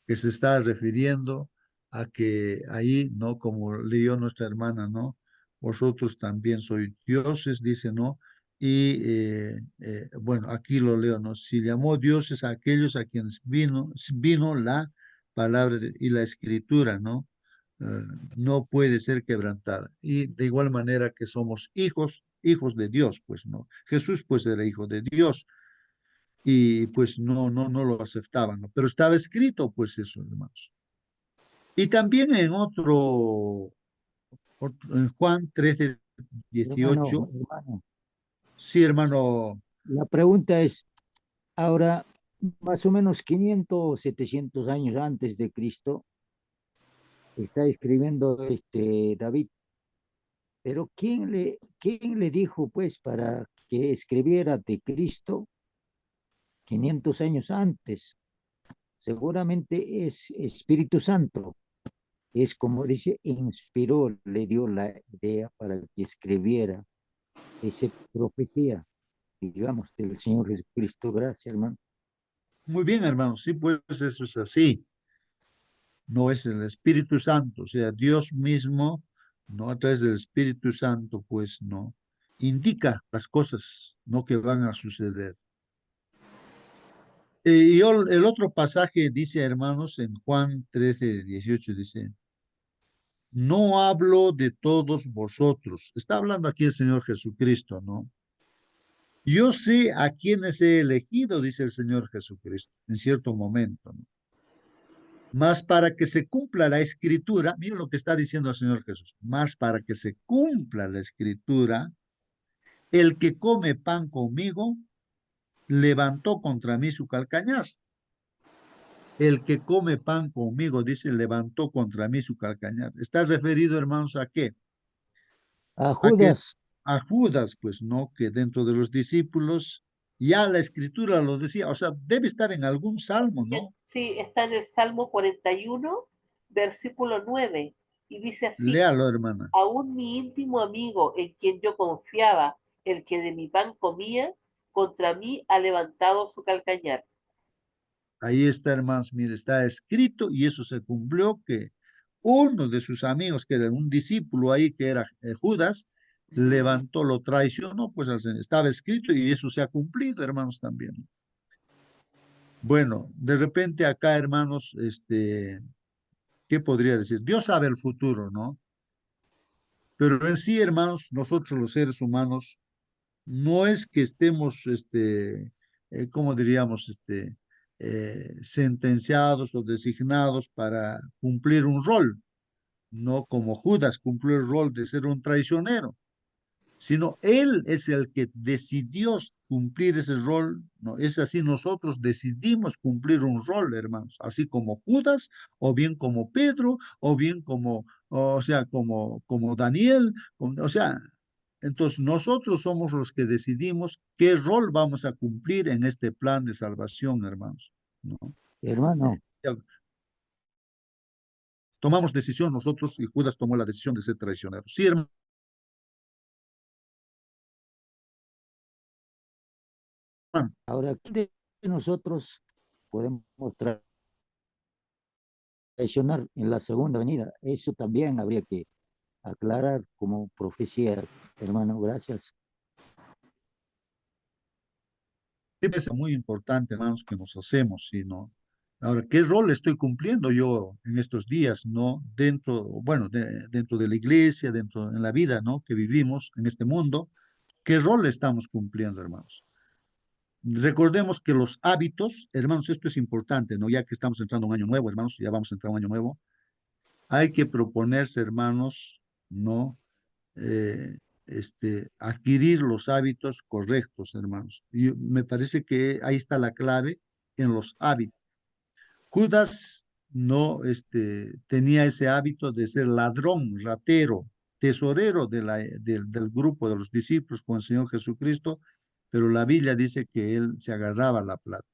[SPEAKER 1] Que se está refiriendo a que ahí, ¿no? Como leyó nuestra hermana, ¿no? Vosotros también sois dioses, dice, ¿no? Y bueno, aquí lo leo, ¿no? Si llamó dioses a aquellos a quienes vino la palabra y la escritura, ¿no? eh, no puede ser quebrantada. Y de igual manera que somos hijos de Dios, pues no. Jesús pues era hijo de Dios y pues no lo aceptaban, ¿no? Pero estaba escrito pues eso, hermanos. Y también en en Juan 13,
[SPEAKER 2] Hermano,
[SPEAKER 1] 18,
[SPEAKER 2] hermano,
[SPEAKER 1] sí, hermano,
[SPEAKER 2] la pregunta es, ahora, más o menos 500, 700 años antes de Cristo, está escribiendo David, pero quién le dijo, pues, para que escribiera de Cristo 500 años antes? Seguramente es Espíritu Santo. Es como dice, inspiró, le dio la idea para que escribiera esa profecía, digamos, del Señor Jesucristo. Gracias, hermano.
[SPEAKER 1] muy bien, hermano, sí, pues eso es así. No es el Espíritu Santo, o sea, Dios mismo, no a través del Espíritu Santo, pues no, indica las cosas, no que van a suceder. El otro pasaje dice, hermanos, en Juan 13, 18, dice, no hablo de todos vosotros. Está hablando aquí el Señor Jesucristo, ¿no? Yo sé a quienes he elegido, dice el Señor Jesucristo, en cierto momento, ¿no? Más para que se cumpla la escritura, mira lo que está diciendo el Señor Jesús, más para que se cumpla la escritura, el que come pan conmigo levantó contra mí su calcañar. El que come pan conmigo, dice, levantó contra mí su calcañar. Está referido, hermanos, ¿a qué?
[SPEAKER 2] A
[SPEAKER 1] A que
[SPEAKER 2] Judas,
[SPEAKER 1] a Judas, pues no, que dentro de los discípulos ya la escritura lo decía, o sea, debe estar en algún salmo, ¿no?
[SPEAKER 3] Sí, está en el Salmo 41, versículo 9, y dice así,
[SPEAKER 1] Léalo, hermana.
[SPEAKER 3] aún mi íntimo amigo en quien yo confiaba, el que de mi pan comía, contra mí ha levantado su calcañar.
[SPEAKER 1] Ahí está, hermanos, mire, está escrito y eso se cumplió que uno de sus amigos, que era un discípulo ahí, que era Judas, levantó, lo traicionó, pues estaba escrito y eso se ha cumplido, hermanos, también. Bueno, de repente acá, hermanos, ¿qué podría decir? Dios sabe el futuro, ¿no? Pero en sí, hermanos, nosotros los seres humanos, no es que estemos, ¿cómo diríamos, sentenciados o designados para cumplir un rol, no como Judas cumplió el rol de ser un traicionero, sino él es el que decidió cumplir ese rol, ¿no? Es así, nosotros decidimos cumplir un rol, hermanos, así como Judas, o bien como Pedro, o bien como, o sea, como Daniel, o sea, entonces nosotros somos los que decidimos qué rol vamos a cumplir en este plan de salvación, hermanos, ¿no?
[SPEAKER 2] hermano,
[SPEAKER 1] Ya tomamos decisión nosotros y Judas tomó la decisión de ser traicionero. Sí, hermano.
[SPEAKER 2] ahora, ¿quién de nosotros podemos traicionar en la segunda venida? Eso también habría que aclarar como profecía, hermano. Gracias.
[SPEAKER 1] Es muy importante, hermanos, que nos hacemos, ¿sí, no? Ahora, ¿qué rol estoy cumpliendo yo en estos días, no? Dentro, bueno, dentro de la iglesia, dentro en la vida, ¿no? Que vivimos en este mundo, ¿qué rol estamos cumpliendo, hermanos? Recordemos que los hábitos, hermanos, esto es importante, ¿no? Ya que estamos entrando a un año nuevo, hermanos, ya vamos a entrar a un año nuevo, hay que proponerse, hermanos, ¿no? Adquirir los hábitos correctos, hermanos. Y me parece que ahí está la clave en los hábitos. Judas no tenía ese hábito de ser ladrón, ratero, tesorero del grupo de los discípulos con el Señor Jesucristo, pero la Biblia dice que él se agarraba la plata.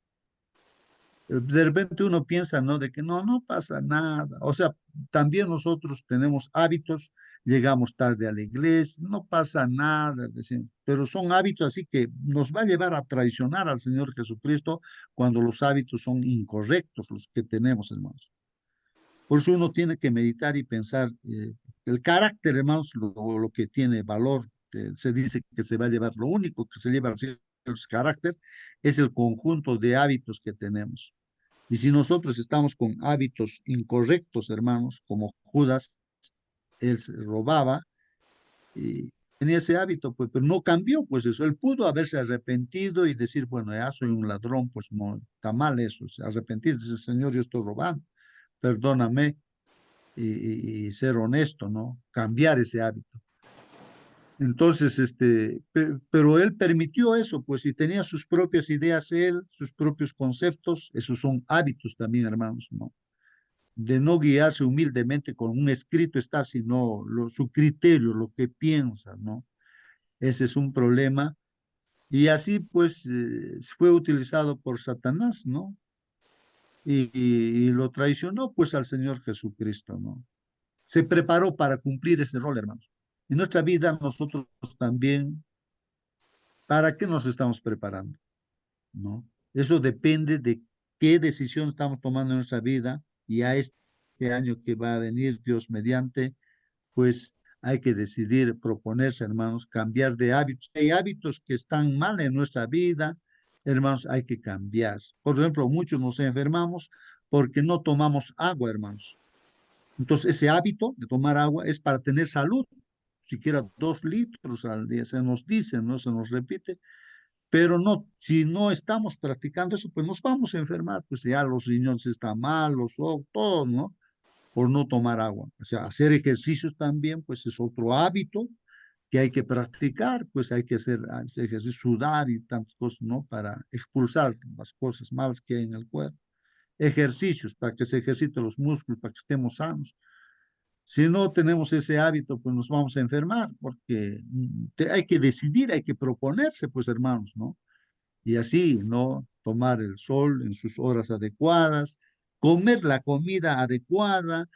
[SPEAKER 1] De repente uno piensa, ¿no? De que no pasa nada. O sea, también nosotros tenemos hábitos, llegamos tarde a la iglesia, no pasa nada, decimos, pero son hábitos así que nos va a llevar a traicionar al Señor Jesucristo cuando los hábitos son incorrectos, los que tenemos, hermanos. Por eso uno tiene que meditar y pensar, el carácter, hermanos, lo que tiene valor, se dice que se va a llevar, lo único que se lleva al cielo es carácter, es el conjunto de hábitos que tenemos. Y si nosotros estamos con hábitos incorrectos, hermanos, como Judas, él robaba y tenía ese hábito, pues, pero no cambió, pues eso. Él pudo haberse arrepentido y decir, bueno, ya soy un ladrón, pues no, está mal eso. Se arrepentir, dice, Señor, yo estoy robando, perdóname, y ser honesto, ¿no? Cambiar ese hábito. Entonces, pero él permitió eso, pues, y tenía sus propias ideas él, sus propios conceptos, esos son hábitos también, hermanos, ¿no? De no guiarse humildemente con un escrito está, sino su criterio, lo que piensa, ¿no? Ese es un problema. Y así, pues, fue utilizado por Satanás, ¿no? Y lo traicionó, pues, al Señor Jesucristo, ¿no? Se preparó para cumplir ese rol, hermanos. En nuestra vida, nosotros también, ¿para qué nos estamos preparando? ¿No? Eso depende de qué decisión estamos tomando en nuestra vida y a este año que va a venir, Dios mediante, pues hay que decidir, proponerse, hermanos, cambiar de hábitos. Hay hábitos que están mal en nuestra vida, hermanos, hay que cambiar. Por ejemplo, muchos nos enfermamos porque no tomamos agua, hermanos. Entonces, ese hábito de tomar agua es para tener salud, siquiera 2 litros al día, se nos dice, no se nos repite, pero no, si no estamos practicando eso, pues nos vamos a enfermar, pues ya los riñones están mal, los ojos, todo, ¿no? Por no tomar agua. O sea, hacer ejercicios también, pues es otro hábito que hay que practicar, pues hay que hacer ejercicio, sudar y tantas cosas, ¿no? Para expulsar las cosas malas que hay en el cuerpo. Ejercicios para que se ejerciten los músculos, para que estemos sanos. Si no tenemos ese hábito, pues nos vamos a enfermar, porque hay que decidir, hay que proponerse, pues hermanos, ¿no? Y así, ¿no? Tomar el sol en sus horas adecuadas, comer la comida adecuada,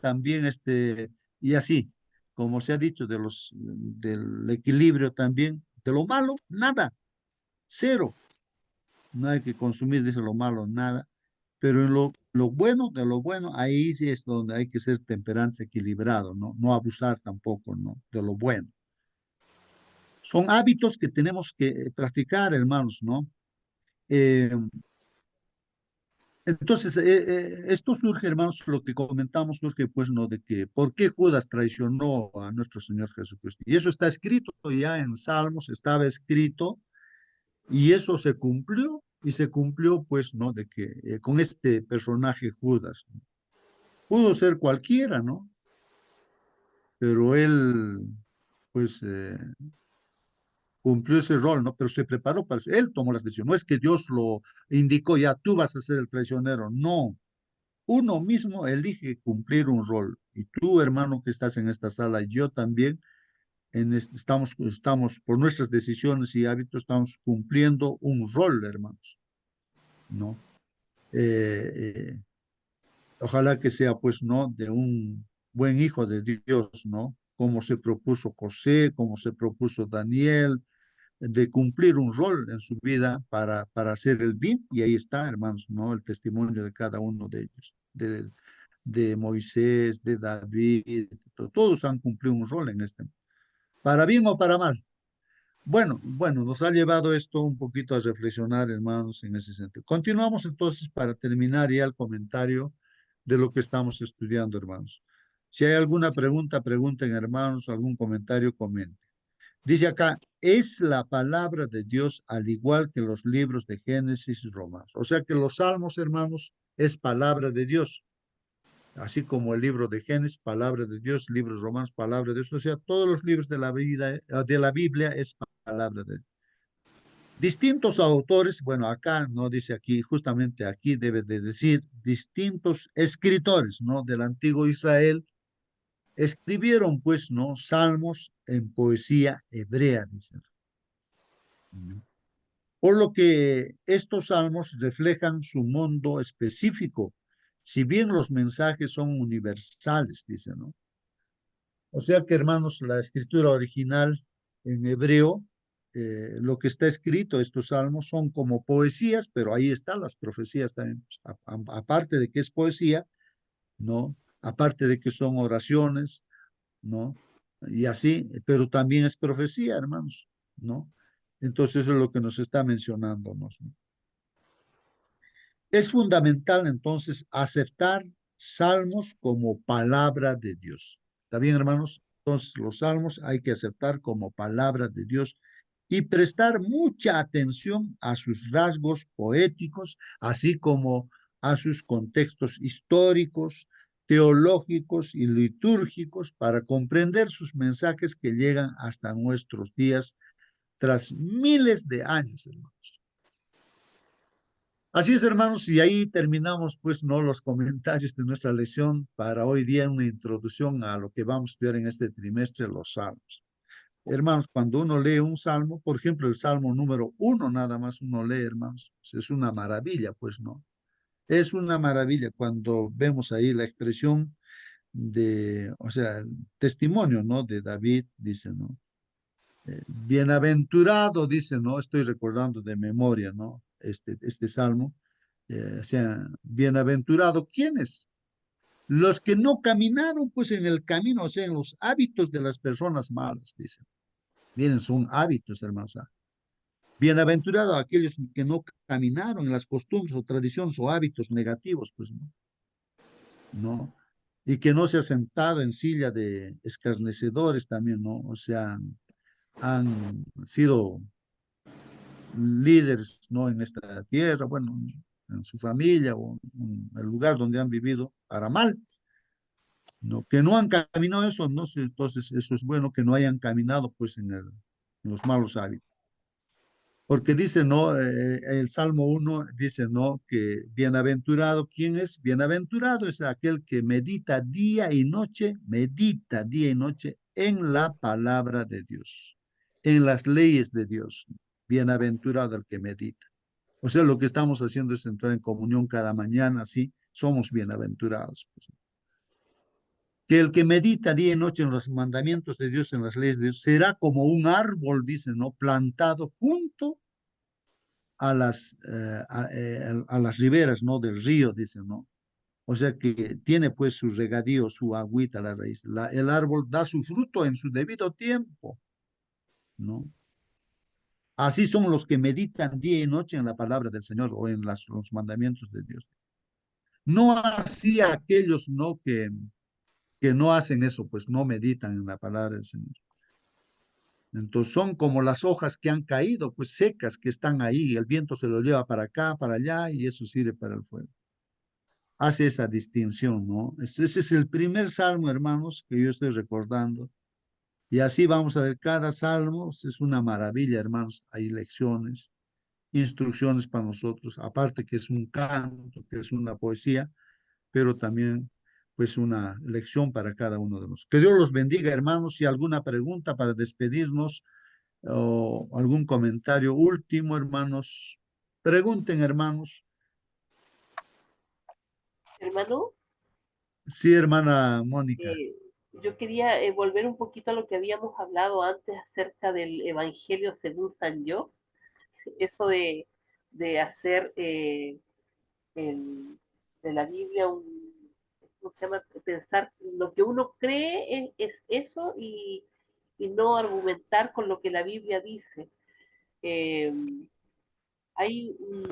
[SPEAKER 1] también y así, como se ha dicho, del equilibrio también, de lo malo, nada, cero, no hay que consumir, dice lo malo, nada, pero en lo bueno, de lo bueno, ahí sí es donde hay que ser temperance equilibrado, ¿no? No abusar tampoco, ¿no? De lo bueno. Son hábitos que tenemos que practicar, hermanos, ¿no? Eh, entonces, esto surge, hermanos, lo que comentamos surge, pues, ¿no? De que, ¿por qué Judas traicionó a nuestro Señor Jesucristo? Y eso está escrito ya en Salmos, estaba escrito, y eso se cumplió, y se cumplió, pues, ¿no? De que con este personaje Judas, ¿no? Pudo ser cualquiera, ¿no? Pero él, pues, cumplió ese rol, ¿no? Pero se preparó para eso. Él tomó las decisiones. No es que Dios lo indicó, ya tú vas a ser el traicionero. No. Uno mismo elige cumplir un rol. Y tú, hermano, que estás en esta sala, y yo también, estamos por nuestras decisiones y hábitos, estamos cumpliendo un rol, hermanos, ¿no? Eh, eh, Ojalá que sea, pues, ¿no? De un buen hijo de Dios, ¿no? Como se propuso José, como se propuso Daniel, de cumplir un rol en su vida para hacer el bien. Y ahí está, hermanos, ¿no? El testimonio de cada uno de ellos, de Moisés, de David, todos han cumplido un rol en para bien o para mal. Bueno, nos ha llevado esto un poquito a reflexionar, hermanos, en ese sentido. Continuamos entonces para terminar ya el comentario de lo que estamos estudiando, hermanos. Si hay alguna pregunta, pregunten, hermanos, algún comentario, comenten. Dice acá, es la palabra de Dios al igual que los libros de Génesis y Romanos. O sea que los salmos, hermanos, es palabra de Dios. Así como el libro de Génesis, palabra de Dios, libros romanos, palabra de Dios. O sea, todos los libros de la vida, de la Biblia es palabra de Dios. Distintos autores, bueno, acá no dice aquí, justamente aquí debe de decir, distintos escritores, ¿no? Del antiguo Israel, escribieron, pues, ¿no? Salmos en poesía hebrea, dicen. Por lo que estos salmos reflejan su mundo específico, si bien los mensajes son universales, dicen, ¿no? O sea que, hermanos, la escritura original en hebreo, lo que está escrito, estos salmos son como poesías, pero ahí están las profecías también, aparte de que es poesía, ¿no? Aparte de que son oraciones, ¿no? Y así, pero también es profecía, hermanos, ¿no? Entonces eso es lo que nos está mencionando, ¿no? Es fundamental entonces aceptar salmos como palabra de Dios. ¿Está bien, hermanos? Entonces los salmos hay que aceptar como palabra de Dios y prestar mucha atención a sus rasgos poéticos, así como a sus contextos históricos, teológicos y litúrgicos para comprender sus mensajes que llegan hasta nuestros días tras miles de años, hermanos. Así es, hermanos, y ahí terminamos, pues, no los comentarios de nuestra lección para hoy día, una introducción a lo que vamos a estudiar en este trimestre, los salmos. Hermanos, cuando uno lee un salmo, por ejemplo, el salmo número 1, nada más uno lee, hermanos, pues es una maravilla, pues, ¿no? Es una maravilla cuando vemos ahí la expresión de, o sea, el testimonio, ¿no? De David, dice, ¿no? Bienaventurado, dice, ¿no? Estoy recordando de memoria, ¿no? Este salmo. O sea, bienaventurado, ¿quiénes? Los que no caminaron pues en el camino, o sea, en los hábitos de las personas malas, dicen. Miren, son hábitos, hermanos. Bienaventurado aquellos que no caminaron en las costumbres o tradiciones o hábitos negativos, pues no, no. Y que no se ha sentado en silla de escarnecedores también, ¿no? O sea, han sido líderes, ¿no? En esta tierra, bueno, en su familia o en el lugar donde han vivido para mal. No, que no han caminado eso, no sé, entonces eso es bueno que no hayan caminado pues en los malos hábitos. Porque dice, ¿no? El Salmo 1 dice, ¿no? Que bienaventurado, ¿quién es? Bienaventurado es aquel que medita día y noche en la palabra de Dios, en las leyes de Dios. Bienaventurado el que medita. O sea, lo que estamos haciendo es entrar en comunión cada mañana, ¿sí? Somos bienaventurados, pues. Que el que medita día y noche en los mandamientos de Dios, en las leyes de Dios, será como un árbol, dice, ¿no? Plantado junto a las riberas, ¿no? Del río, dice, ¿no? O sea que tiene pues su regadío, su agüita a la raíz. El árbol da su fruto en su debido tiempo, ¿no? Así son los que meditan día y noche en la palabra del Señor o en los mandamientos de Dios. No así aquellos, ¿no? Que no hacen eso, pues no meditan en la palabra del Señor. Entonces son como las hojas que han caído, pues secas, que están ahí, y el viento se lo lleva para acá, para allá, y eso sirve para el fuego. Hace esa distinción, ¿no? Ese es el primer salmo, hermanos, que yo estoy recordando. Y así vamos a ver cada salmo, es una maravilla, hermanos. Hay lecciones, instrucciones para nosotros, aparte que es un canto, que es una poesía, pero también pues una lección para cada uno de nosotros. Que Dios los bendiga, hermanos. Si alguna pregunta para despedirnos, o algún comentario último, hermanos. Pregunten, hermanos.
[SPEAKER 3] Hermano,
[SPEAKER 1] Sí, hermana Mónica.
[SPEAKER 3] eh, yo quería volver un poquito a lo que habíamos hablado antes acerca del Evangelio según San Yo, eso de hacer de la Biblia ¿cómo se llama? Pensar lo que uno cree es eso y no argumentar con lo que la Biblia dice. Eh, hay un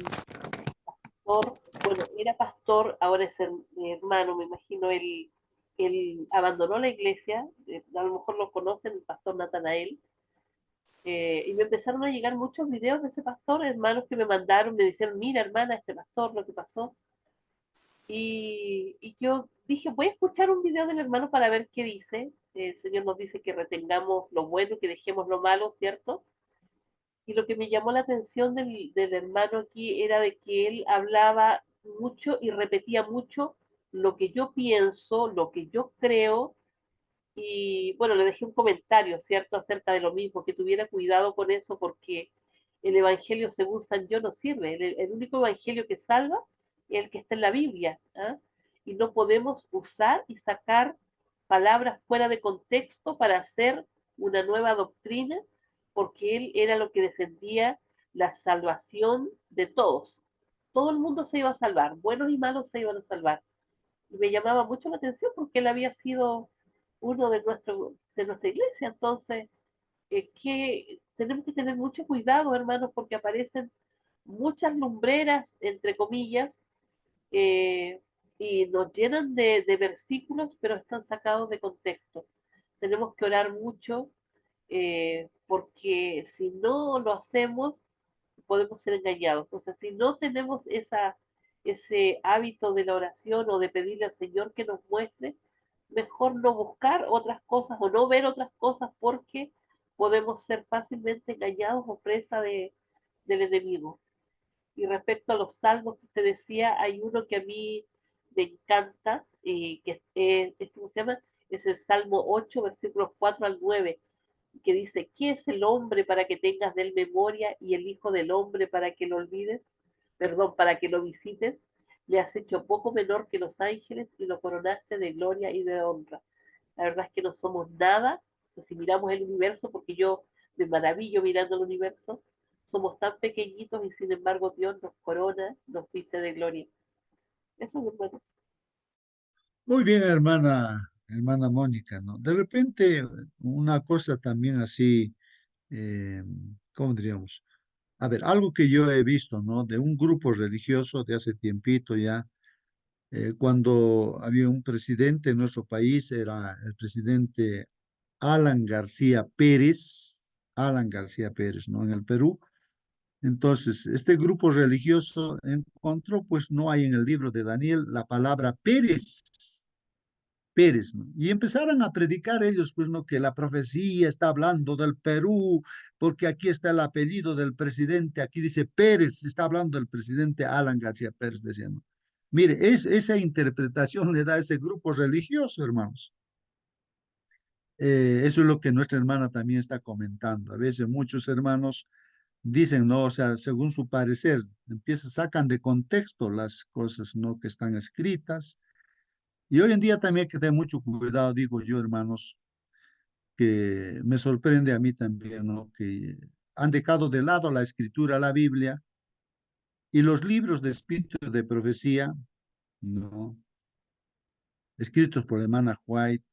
[SPEAKER 3] pastor, bueno, era pastor, ahora es mi hermano, me imagino, él abandonó la iglesia, a lo mejor lo conocen, el pastor Natanael, y me empezaron a llegar muchos videos de ese pastor, hermanos que me mandaron, me dijeron, mira hermana, este pastor, lo que pasó. Y yo dije, voy a escuchar un video del hermano para ver qué dice. El Señor nos dice que retengamos lo bueno, que dejemos lo malo, ¿cierto? Y lo que me llamó la atención del hermano aquí era de que él hablaba mucho y repetía mucho lo que yo pienso, lo que yo creo, y bueno, le dejé un comentario, ¿cierto?, acerca de lo mismo, que tuviera cuidado con eso porque el Evangelio según San Yo no sirve. El único Evangelio que salva es el que está en la Biblia. ¿Ah? Y no podemos usar y sacar palabras fuera de contexto para hacer una nueva doctrina, porque él era lo que defendía la salvación de todos. Todo el mundo se iba a salvar, buenos y malos se iban a salvar. Y me llamaba mucho la atención porque él había sido uno de nuestra iglesia. Entonces, que tenemos que tener mucho cuidado, hermanos, porque aparecen muchas lumbreras, entre comillas, eh, y nos llenan de versículos, pero están sacados de contexto. Tenemos que orar mucho, porque si no lo hacemos, podemos ser engañados. O sea, si no tenemos ese hábito de la oración o de pedirle al Señor que nos muestre, mejor no buscar otras cosas o no ver otras cosas, porque podemos ser fácilmente engañados o presa del enemigo. Y respecto a los salmos que usted decía, hay uno que a mí me encanta, que ¿cómo se llama? Es el Salmo 8, versículos 4 al 9, que dice: ¿qué es el hombre para que tengas de él memoria, y el hijo del hombre para que lo olvides? Perdón, para que lo visites. Le has hecho poco menor que los ángeles y lo coronaste de gloria y de honra. La verdad es que no somos nada. O sea, si miramos el universo, porque yo me maravillo mirando el universo, somos tan pequeñitos y sin embargo Dios nos corona, nos viste de gloria. Eso es bueno.
[SPEAKER 1] Muy bien, hermana Mónica, ¿no? De repente, una cosa también así, eh, ¿cómo diríamos? A ver, algo que yo he visto, ¿no? De un grupo religioso de hace tiempito ya, cuando había un presidente en nuestro país, era el presidente Alan García Pérez, Alan García Pérez, ¿no? En el Perú. Entonces, este grupo religioso encontró, pues no hay en el libro de Daniel la palabra Pérez, Pérez, ¿no? Y empezaron a predicar ellos, pues, ¿no? Que la profecía está hablando del Perú, porque aquí está el apellido del presidente, aquí dice Pérez, está hablando del presidente Alan García Pérez, diciendo. Mire, esa interpretación le da a ese grupo religioso, hermanos. Eso es lo que nuestra hermana también está comentando. A veces muchos hermanos dicen, no, o sea, según su parecer, sacan de contexto las cosas, ¿no? Que están escritas. Y hoy en día también hay que tener mucho cuidado, digo yo, hermanos, que me sorprende a mí también, ¿no? Que han dejado de lado la escritura, la Biblia y los libros de espíritu de profecía, ¿no? Escritos por la hermana White,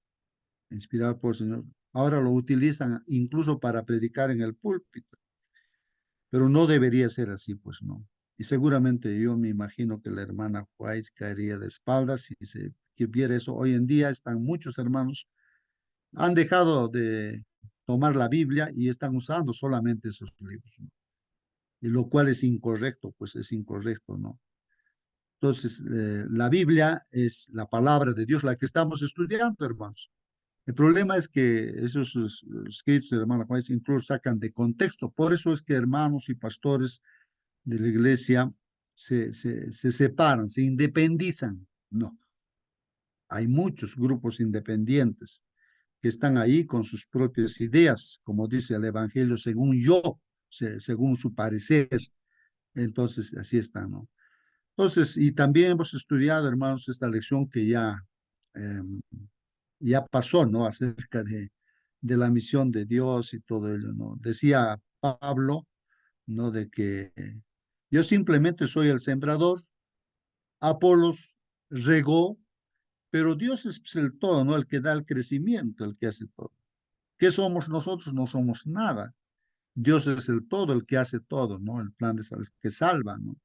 [SPEAKER 1] inspirados por el Señor. Ahora lo utilizan incluso para predicar en el púlpito, pero no debería ser así, pues no. Y seguramente yo me imagino que la hermana White caería de espaldas si se que viera eso. Hoy en día están muchos hermanos, han dejado de tomar la Biblia y están usando solamente esos libros, ¿no? Y lo cual es incorrecto, pues es incorrecto, ¿no? Entonces, la Biblia es la palabra de Dios, la que estamos estudiando, hermanos. El problema es que esos escritos de hermano Juárez incluso sacan de contexto. Por eso es que hermanos y pastores de la iglesia se separan, se independizan. No, hay muchos grupos independientes que están ahí con sus propias ideas, como dice el Evangelio, según yo, según su parecer. Entonces, así está, ¿no? Entonces, y también hemos estudiado, hermanos, esta lección que eh, ya pasó, ¿no? Acerca de la misión de Dios y todo ello, ¿no? Decía Pablo, ¿no? De que yo simplemente soy el sembrador, Apolos regó, pero Dios es pues, el todo, ¿no? El que da el crecimiento, el que hace todo. ¿Qué somos nosotros? No somos nada. Dios es el todo, el que hace todo, ¿no? El plan de que salva, ¿no?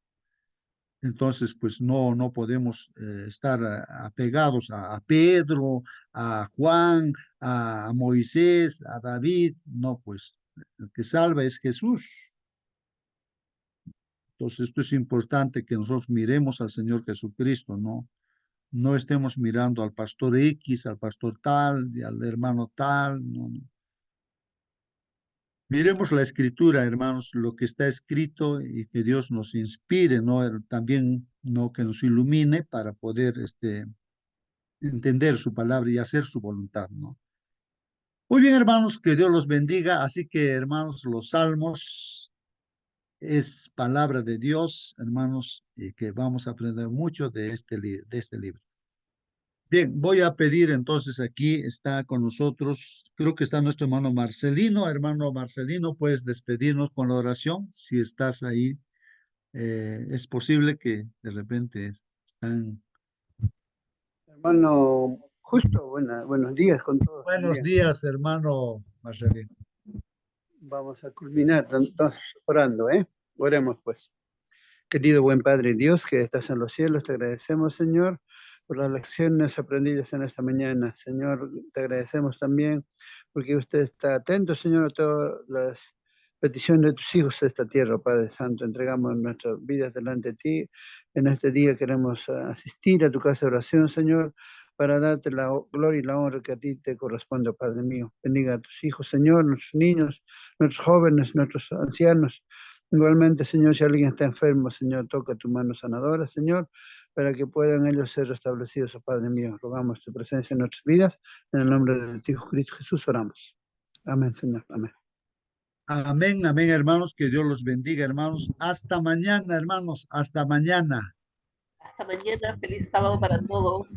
[SPEAKER 1] Entonces, pues no podemos estar apegados a Pedro, a Juan, a Moisés, a David. No, pues el que salva es Jesús. Entonces, esto es importante que nosotros miremos al Señor Jesucristo, ¿no? No estemos mirando al pastor X, al pastor tal, y al hermano tal, no, no. Miremos la escritura, hermanos, lo que está escrito y que Dios nos inspire, ¿no? También, ¿no? Que nos ilumine para poder, entender su palabra y hacer su voluntad, ¿no? Muy bien, hermanos, que Dios los bendiga. Así que, hermanos, los salmos es palabra de Dios, hermanos, y que vamos a aprender mucho de este libro. Bien, voy a pedir entonces aquí, está con nosotros, creo que está nuestro hermano Marcelino. Hermano Marcelino, puedes despedirnos con la oración, si estás ahí. Es posible que de repente están...
[SPEAKER 5] Hermano, justo, buenos días con todos
[SPEAKER 1] Buenos
[SPEAKER 5] también.
[SPEAKER 1] días, hermano Marcelino.
[SPEAKER 5] Vamos a culminar entonces orando, ¿eh? Oremos pues. Querido buen Padre Dios que estás en los cielos, te agradecemos, Señor, por las lecciones aprendidas en esta mañana. Señor, te agradecemos también porque usted está atento, Señor, a todas las peticiones de tus hijos de esta tierra, Padre Santo. Entregamos nuestras vidas delante de ti. En este día queremos asistir a tu casa de oración, Señor, para darte la gloria y la honra que a ti te corresponde, Padre mío. Bendiga a tus hijos, Señor, nuestros niños, nuestros jóvenes, nuestros ancianos. Igualmente, Señor, si alguien está enfermo, Señor, toca tu mano sanadora, Señor, para que puedan ellos ser restablecidos, oh Padre mío. Rogamos tu presencia en nuestras vidas. En el nombre de tu Hijo Cristo Jesús oramos. Amén, Señor. Amén.
[SPEAKER 1] Amén, amén, hermanos. Que Dios los bendiga, hermanos. Hasta mañana, hermanos. Hasta mañana.
[SPEAKER 3] Hasta mañana, feliz sábado para todos.